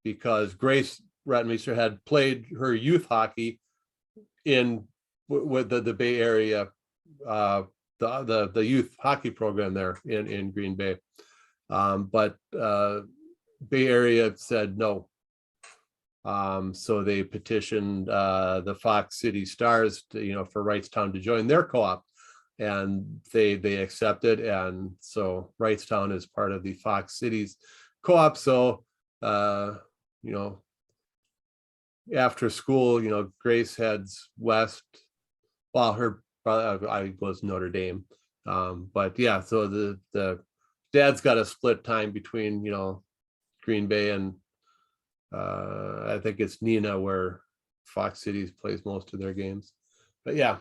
because Grace Rentmeester had played her youth hockey with the Bay Area, the youth hockey program there in Green Bay. But Bay Area said no. So they petitioned the Fox City Stars for Wrightstown to join their co-op, and they accepted. And so Wrightstown is part of the Fox Cities co-op. So, after school, Grace heads west. Well, her brother, I goes Notre Dame. But yeah, so the dad's got a split time between, Green Bay and I think it's Neenah, where Fox Cities plays most of their games. But yeah,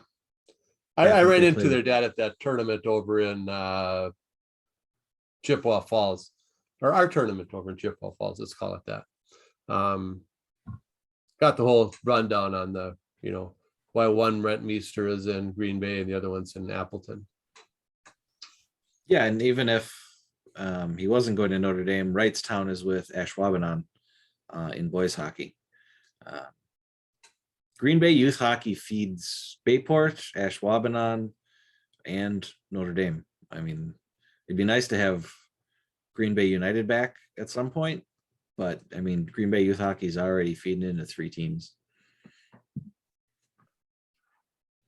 I ran into their dad at that tournament over in Chippewa Falls, or our tournament over in Chippewa Falls, let's call it that. Got the whole rundown on the, why one Rentmeester is in Green Bay and the other one's in Appleton. Yeah, and even if he wasn't going to Notre Dame, Wrightstown is with Ashwaubenon in boys hockey. Green Bay youth hockey feeds Bayport, Ashwaubenon, and Notre Dame. I mean, it'd be nice to have Green Bay United back at some point, but I mean, Green Bay youth hockey is already feeding into 3 teams.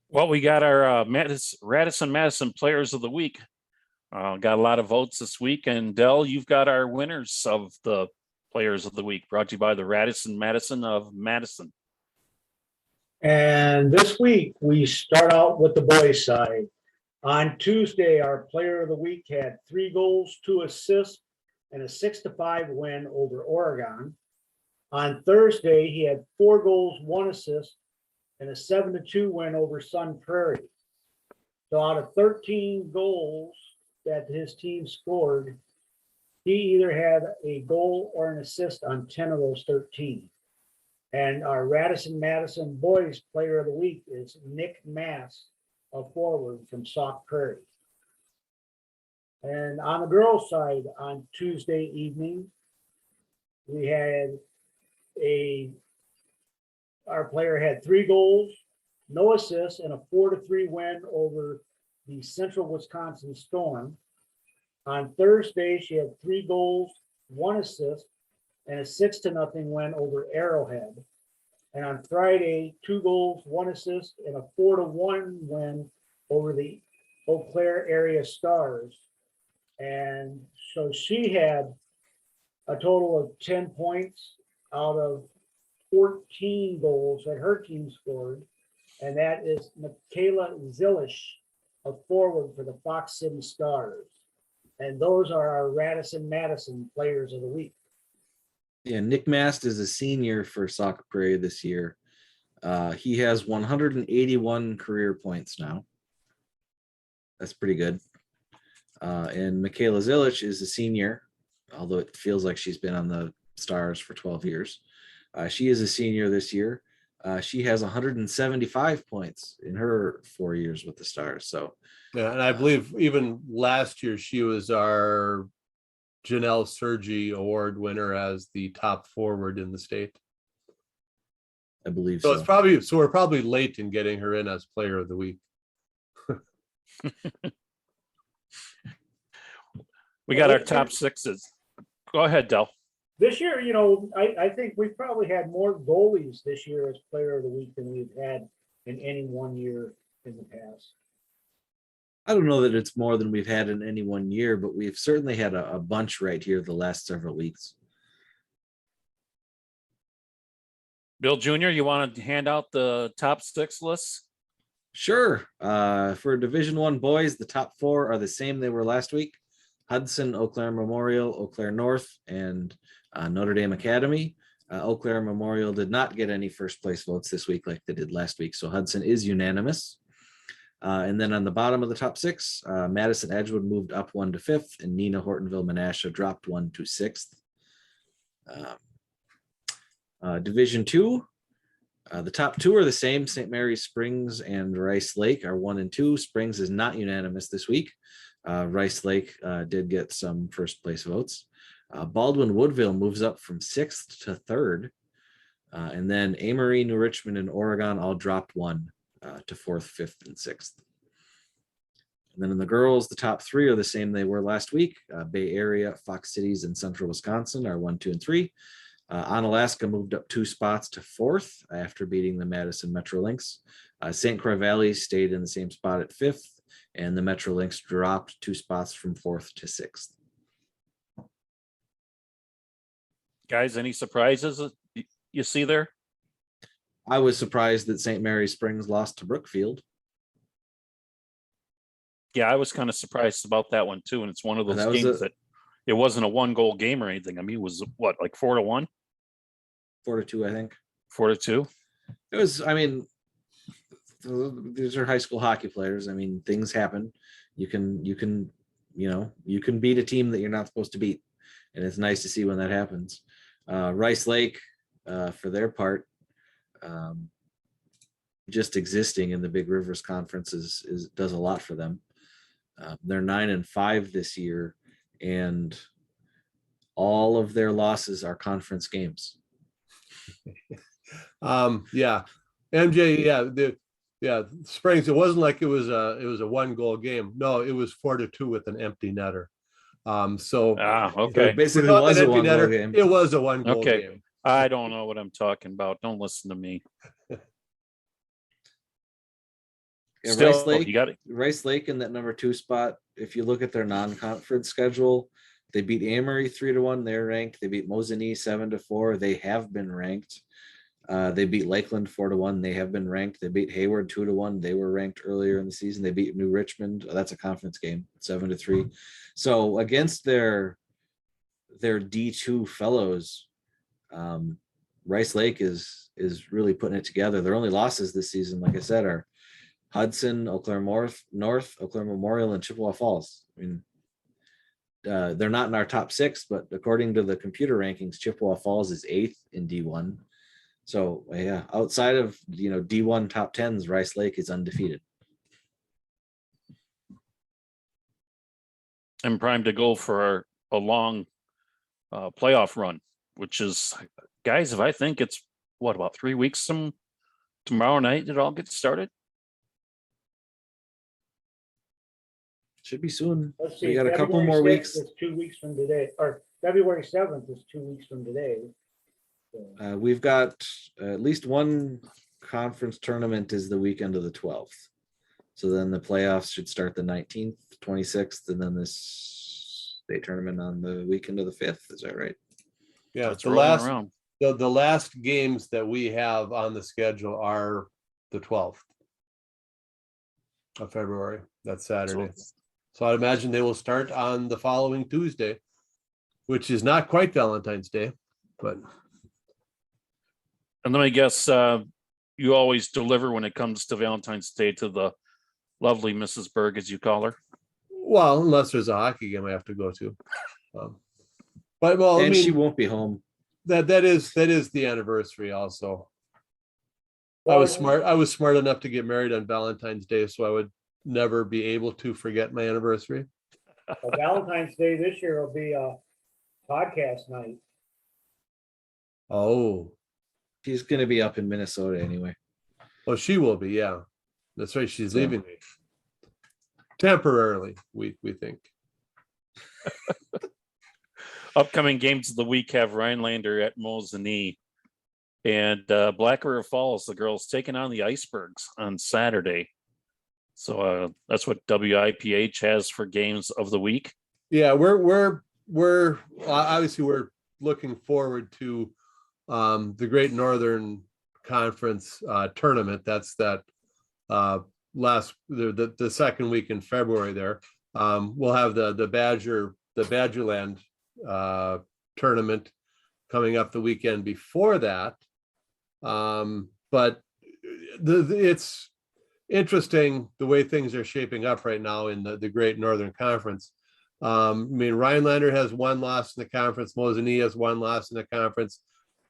Well, we got our Radisson Madison Players of the Week. Got a lot of votes this week, and Dell, you've got our winners of the Players of the Week, brought to you by the Radisson Madison of Madison. And this week we start out with the boys' side. On Tuesday, our Player of the Week had 3 goals, 2 assists, and a 6-5 win over Oregon. On Thursday, he had 4 goals, 1 assist, and a 7-2 win over Sun Prairie. So out of 13 goals that his team scored, he either had a goal or an assist on 10 of those 13. And our Radisson Madison Boys Player of the Week is Nick Mass, a forward from Sauk Prairie. And on the girls' side, on Tuesday evening, we had our player had 3 goals, no assists, and a 4-3 win over the Central Wisconsin Storm. On Thursday, she had 3 goals, 1 assist, and a 6-0 win over Arrowhead. And on Friday, 2 goals, 1 assist, and a 4-1 win over the Eau Claire area Stars. And so she had a total of 10 points out of 14 goals that her team scored, and that is Michaela Zilish, a forward for the Fox City Stars. And those are our Radisson Madison players of the week. Yeah, Nick Mast is a senior for Sauk Prairie this year. He has 181 career points now. That's pretty good. And Michaela Zilic is a senior, although it feels like she's been on the Stars for 12 years. She is a senior this year. She has 175 points in her 4 years with the Stars. So, Yeah, and I believe even last year she was our Janelle Sergi Award winner as the top forward in the state. I believe So so. it's probably we're probably late in getting her in as player of the week. We got our top sixes. Go ahead, Del. This year, I think we've probably had more goalies this year as player of the week than we've had in any one year in the past. I don't know that it's more than we've had in any one year, but we've certainly had a bunch right here the last several weeks. Bill Jr., you want to hand out the top six lists? Sure. For Division I boys, the top four are the same they were last week. Hudson, Eau Claire Memorial, Eau Claire North, and Notre Dame Academy. Eau Claire Memorial did not get any first place votes this week like they did last week, so Hudson is unanimous. And then on the bottom of the top six, Madison Edgewood moved up 1 to 5th, and Nina Hortonville Menasha dropped 1 to 6th. Division II, the top two are the same. St. Mary's Springs and Rice Lake are 1 and 2. Springs is not unanimous this week. Rice Lake did get some first place votes. Baldwin Woodville moves up from 6th to 3rd. And then Amory, New Richmond, and Oregon all dropped 1 to 4th, 5th, and 6th. And then in the girls, the top three are the same they were last week. Bay Area, Fox Cities, and Central Wisconsin are 1, 2, and 3. Onalaska moved up 2 spots to 4th after beating the Madison Metro Lynx. St. Croix Valley stayed in the same spot at 5th, and the Metro Lynx dropped 2 spots from 4th to 6th. Guys, any surprises you see there? I was surprised that St. Mary's Springs lost to Brookfield. Yeah, I was kind of surprised about that one too. And it's one of those That was games that it wasn't a 1-goal game or anything. I mean, it was what, like 4-1? 4-2, I think. 4-2. It was, I mean, these are high school hockey players. I mean, things happen. You can beat a team that you're not supposed to beat. And it's nice to see when that happens. Rice Lake, for their part, just existing in the Big Rivers Conference does a lot for them. They're 9-5 this year, and all of their losses are conference games. Yeah, MJ, Springs. It wasn't like it was a 1-goal game. No, it was 4-2 with an empty netter. Okay. So it basically was a 1-goal game. It was a 1-goal Okay. game. I don't know what I'm talking about. Don't listen to me. Yeah, Still, you got it. Rice Lake in that number 2 spot. If you look at their non-conference schedule, they beat Amory 3-1. They're ranked. They beat Mosinee 7-4. They have been ranked. They beat Lakeland 4-1. They have been ranked. They beat Hayward 2-1. They were ranked earlier in the season. They beat New Richmond. That's a conference game, 7-3. So against their D2 fellows, Rice Lake is really putting it together. Their only losses this season, like I said, are Hudson, Eau Claire North, Eau Claire Memorial, and Chippewa Falls. I mean, they're not in our top 6, but according to the computer rankings, Chippewa Falls is 8th in D1. So yeah, outside of D1 top 10s, Rice Lake is undefeated. And primed to go for a long playoff run, which is, guys, if I think it's about 3 weeks from tomorrow night, it all gets started. Should be soon. Let's see. We got a couple February more 6th weeks. is 2 weeks from today, or February 7th is 2 weeks from today. So, We've got at least one conference tournament is the weekend of the 12th. So then the playoffs should start the 19th, 26th, and then this state tournament on the weekend of the 5th. Is that right? Yeah, It's the rolling last around. The last games that we have on the schedule are the 12th of February. That's Saturday. So I'd imagine they will start on the following Tuesday, which is not quite Valentine's Day, but. And then I guess you always deliver when it comes to Valentine's Day to the lovely Mrs. Berg, as you call her. Well, unless there's a hockey game I have to go to. But well, And I mean, she won't be home. that is the anniversary also. I Well, was smart enough to get married on Valentine's Day, so I would never be able to forget my anniversary. Valentine's Day this year will be a podcast night. Oh, She's going to be up in Minnesota anyway. well, she will be. Yeah, that's right. She's So- leaving me temporarily. We think. Upcoming games of the week have Rhinelander at Mosinee and Black River Falls. The girls taking on the Icebergs on Saturday. So that's what WIPH has for games of the week. Yeah, we're obviously we're looking forward to the Great Northern Conference tournament. That's that the second week in February there. We'll have the Badgerland tournament coming up the weekend before that. But it's interesting the way things are shaping up right now in the Great Northern Conference. I mean, Rhinelander has one loss in the conference. Mosinee has one loss in the conference.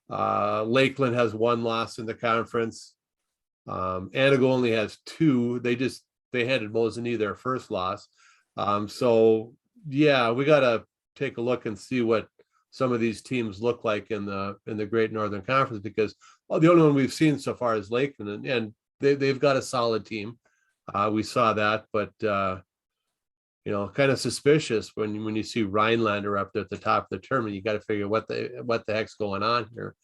Lakeland has one loss in the conference. Antigo only has two. They handed Mosinee their first loss. So yeah, we got to take a look and see what some of these teams look like in the Great Northern Conference, because the only one we've seen so far is Lakeland, and they've got a solid team. We saw that, but kind of suspicious when you see Rhinelander up there at the top of the tournament. You got to figure what the heck's going on here.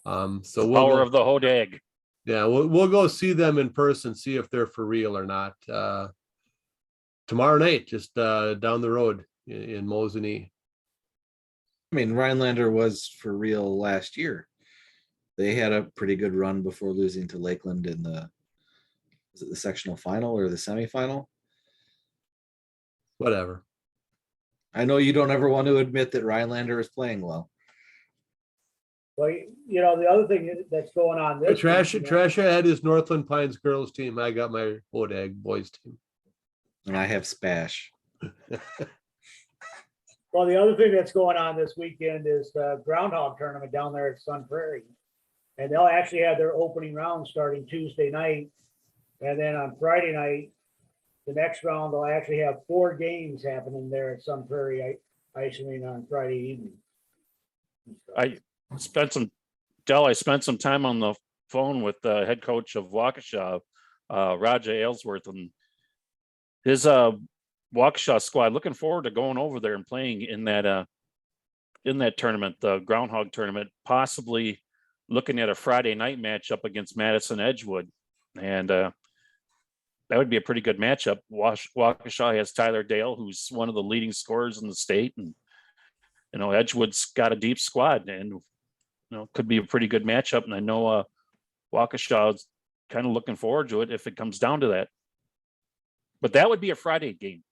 So Power of the Hodag. Yeah, we'll go see them in person, see if they're for real or not. Tomorrow night, just down the road in Mosinee. I mean, Rhinelander was for real last year. They had a pretty good run before losing to Lakeland in the sectional final or the semifinal. Whatever. I know you don't ever want to admit that Rhinelander is playing well. Well, the other thing that's going on this Trasha had his Northland Pines girls team. I got my Hodag boys team. And I have Spash. Well, the other thing that's going on this weekend is the groundhog tournament down there at Sun Prairie. And they'll actually have their opening round starting Tuesday night. And then on Friday night, the next round, they'll actually have 4 games happening there at Sun Prairie Ice Arena on Friday evening. I spent some time on the phone with the head coach of Waukesha, Raja Aylesworth, and his Waukesha squad. Looking forward to going over there and playing in that tournament, the Groundhog tournament, possibly looking at a Friday night matchup against Madison Edgewood. And that would be a pretty good matchup. Waukesha has Tyler Dale, who's one of the leading scorers in the state. And, Edgewood's got a deep squad and, could be a pretty good matchup. And I know Waukesha is kind of looking forward to it if it comes down to that. But that would be a Friday game.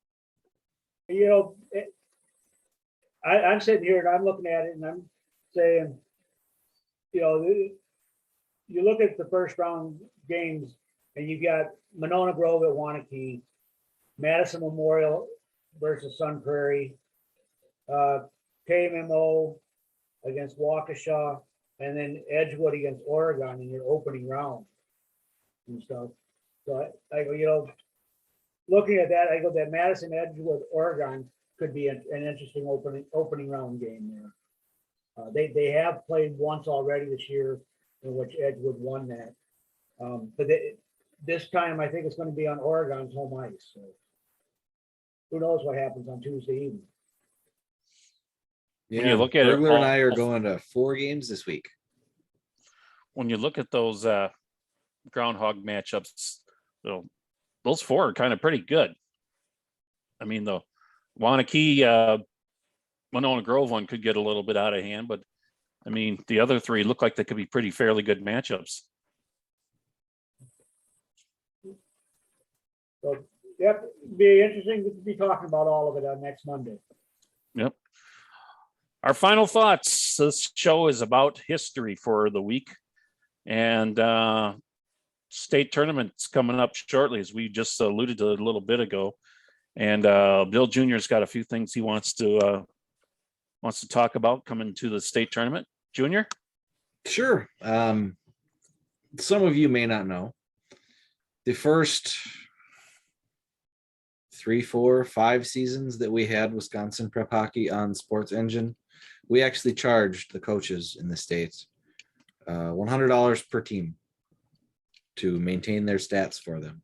I'm sitting here and I'm looking at it and I'm saying, you look at the first round games and you got Monona Grove at Wanakee, Madison Memorial versus Sun Prairie, KMMO against Waukesha, and then Edgewood against Oregon in your opening round and stuff. So I go, looking at that, I go that Madison Edgewood Oregon could be an interesting opening round game there. They have played once already this year in which Edgewood won that. But this time I think it's going to be on Oregon's home ice. So who knows what happens on Tuesday evening. Yeah, When you look at it, Burglar and I are going to 4 games this week. When you look at those groundhog matchups, those 4 are kind of pretty good. I mean, the Wanakee Monona Grove one could get a little bit out of hand, but I mean, the other three look like they could be pretty fairly good matchups. So, yep, be interesting to be talking about all of it on next Monday. Yep. Our final thoughts. This show is about history for the week, and state tournament's coming up shortly, as we just alluded to a little bit ago. And Bill Jr.'s got a few things he wants to talk about coming to the state tournament. Junior? Sure. Some of you may not know, the first 3, 4, 5 seasons that we had Wisconsin Prep Hockey on Sports Engine, we actually charged the coaches in the state $100 per team to maintain their stats for them.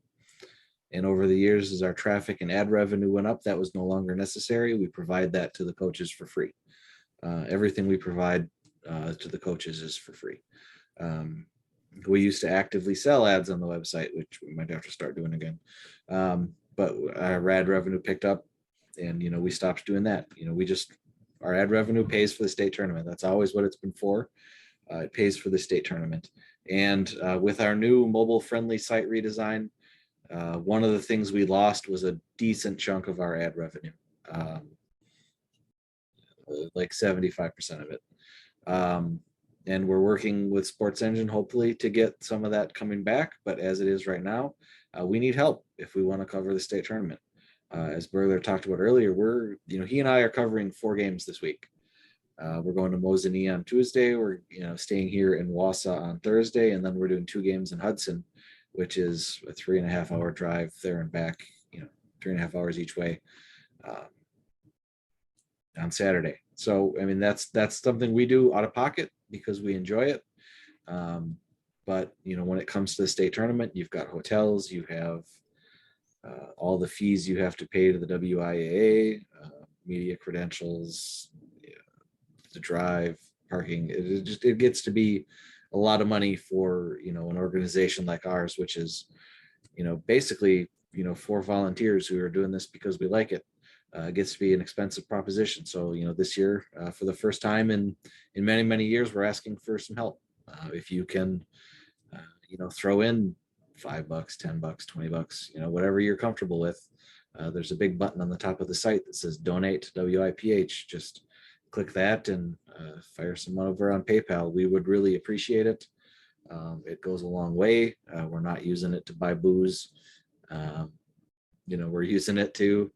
And over the years, as our traffic and ad revenue went up, that was no longer necessary. We provide that to the coaches for free. Everything we provide to the coaches is for free. We used to actively sell ads on the website, which we might have to start doing again. But our ad revenue picked up, and we stopped doing that. Our ad revenue pays for the state tournament. That's always what it's been for. It pays for the state tournament. And with our new mobile friendly site redesign, one of the things we lost was a decent chunk of our ad revenue, like 75% of it. And we're working with Sports Engine, hopefully, to get some of that coming back. But as it is right now, we need help if we want to cover the state tournament. As Burler talked about earlier, he and I are covering 4 games this week. We're going to Mosinee on Tuesday. We're staying here in Wausau on Thursday, and then we're doing 2 games in Hudson, which is a 3.5-hour drive there and back. 3.5 hours each way on Saturday. So I mean that's something we do out of pocket because we enjoy it. But when it comes to the state tournament, you've got hotels, you have all the fees you have to pay to the WIAA, media credentials, the drive, parking. It gets to be a lot of money for an organization like ours, which is basically 4 volunteers who are doing this because we like it. It gets to be an expensive proposition. So this year, for the first time in many years, we're asking for some help. If you can throw in $5, $10, $20, whatever you're comfortable with. There's a big button on the top of the site that says donate to WIPH. Just click that and fire some over on PayPal. We would really appreciate it. It goes a long way. We're not using it to buy booze. We're using it to,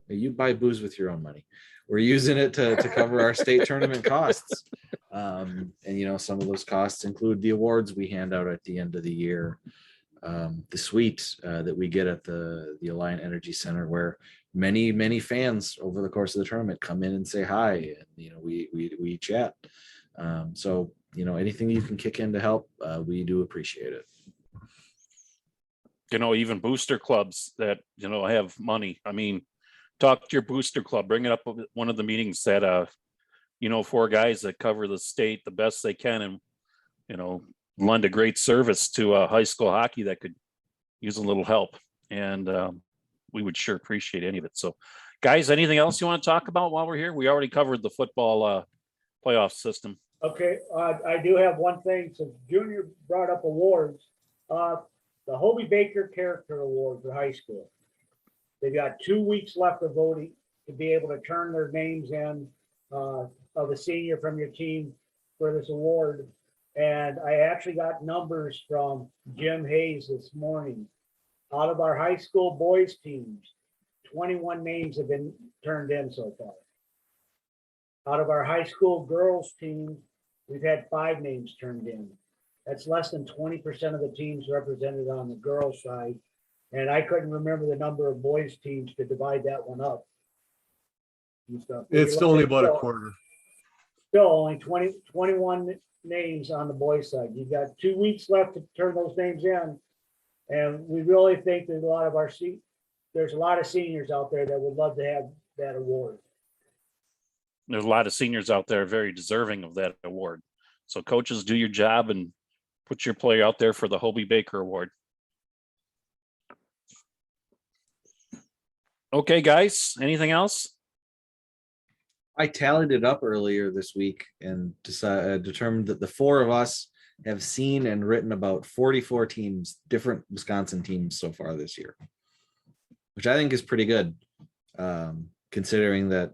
you buy booze with your own money. We're using it to cover our state tournament costs. And some of those costs include the awards we hand out at the end of the year. The suite that we get at the Alliant Energy Center, where many fans over the course of the tournament come in and say hi, and we chat. So anything you can kick in to help, we do appreciate it. Even booster clubs that have money. I mean, talk to your booster club, bring it up at one of the meetings that 4 guys that cover the state the best they can, and lend a great service to high school hockey that could use a little help. And we would sure appreciate any of it. So guys, anything else you want to talk about while we're here? We already covered the football playoff system. Okay, I do have one thing. Since Junior brought up awards, the Hobie Baker Character Award for high school. They've got 2 weeks left of voting to be able to turn their names in of a senior from your team for this award. And I actually got numbers from Jim Hayes this morning. Out of our high school boys teams, 21 names have been turned in so far. Out of our high school girls team, we've had 5 names turned in. That's less than 20% of the teams represented on the girls side. And I couldn't remember the number of boys teams to divide that one up. It's only about a quarter. Still only 21 names on the boys side. You've got 2 weeks left to turn those names in. And we really think that there's a lot of seniors out there that would love to have that award. There's a lot of seniors out there very deserving of that award. So coaches, do your job and put your player out there for the Hobie Baker Award. Okay, guys, anything else? I tallied it up earlier this week and determined that the four of us have seen and written about 44 teams, different Wisconsin teams so far this year, which I think is pretty good, considering that,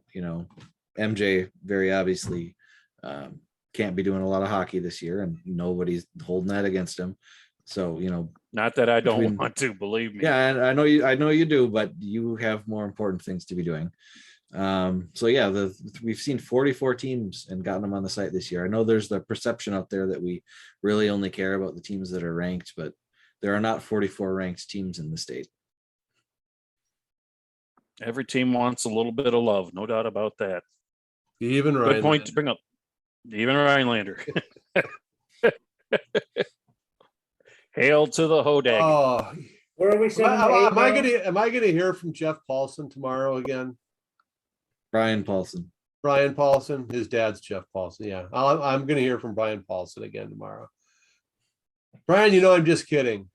MJ very obviously can't be doing a lot of hockey this year, and nobody's holding that against him. So, Not that I don't between- want to, believe me. yeah, and I know you do, but you have more important things to be doing. So yeah, we've seen 44 teams and gotten them on the site this year. I know there's the perception out there that we really only care about the teams that are ranked, but there are not 44 ranked teams in the state. Every team wants a little bit of love, no doubt about that. Even Good Ryan. point to bring up. Even Rhinelander. Hail to the Hodag. Oh, Where are we sending the am I email? gonna hear from Jeff Paulson tomorrow again? Brian Paulson. Brian Paulson, his dad's Jeff Paulson. Yeah, I'm gonna hear from Brian Paulson again tomorrow. Brian, I'm just kidding,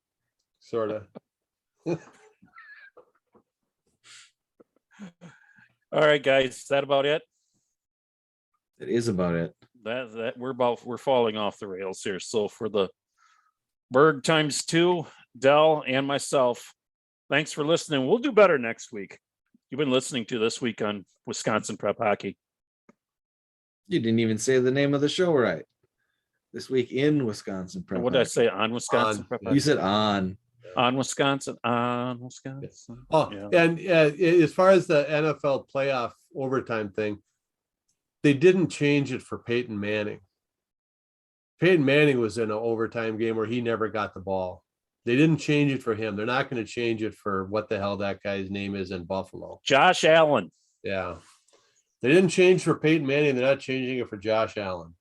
sort of. All right, guys, is that about it? That is about it. That we're falling off the rails here. So for the Berg times 2, Dell and myself, thanks for listening. We'll do better next week. You've been listening to This Week on Wisconsin Prep Hockey. You didn't even say the name of the show right. This Week in Wisconsin Prep What did I Hockey. say? On Wisconsin Prep You Hockey? said on. On Wisconsin. Oh, Yeah. and as far as the NFL playoff overtime thing, they didn't change it for Peyton Manning. Peyton Manning was in an overtime game where he never got the ball. They didn't change it for him. They're not going to change it for what the hell that guy's name is in Buffalo. Josh Allen. Yeah. They didn't change for Peyton Manning. They're not changing it for Josh Allen.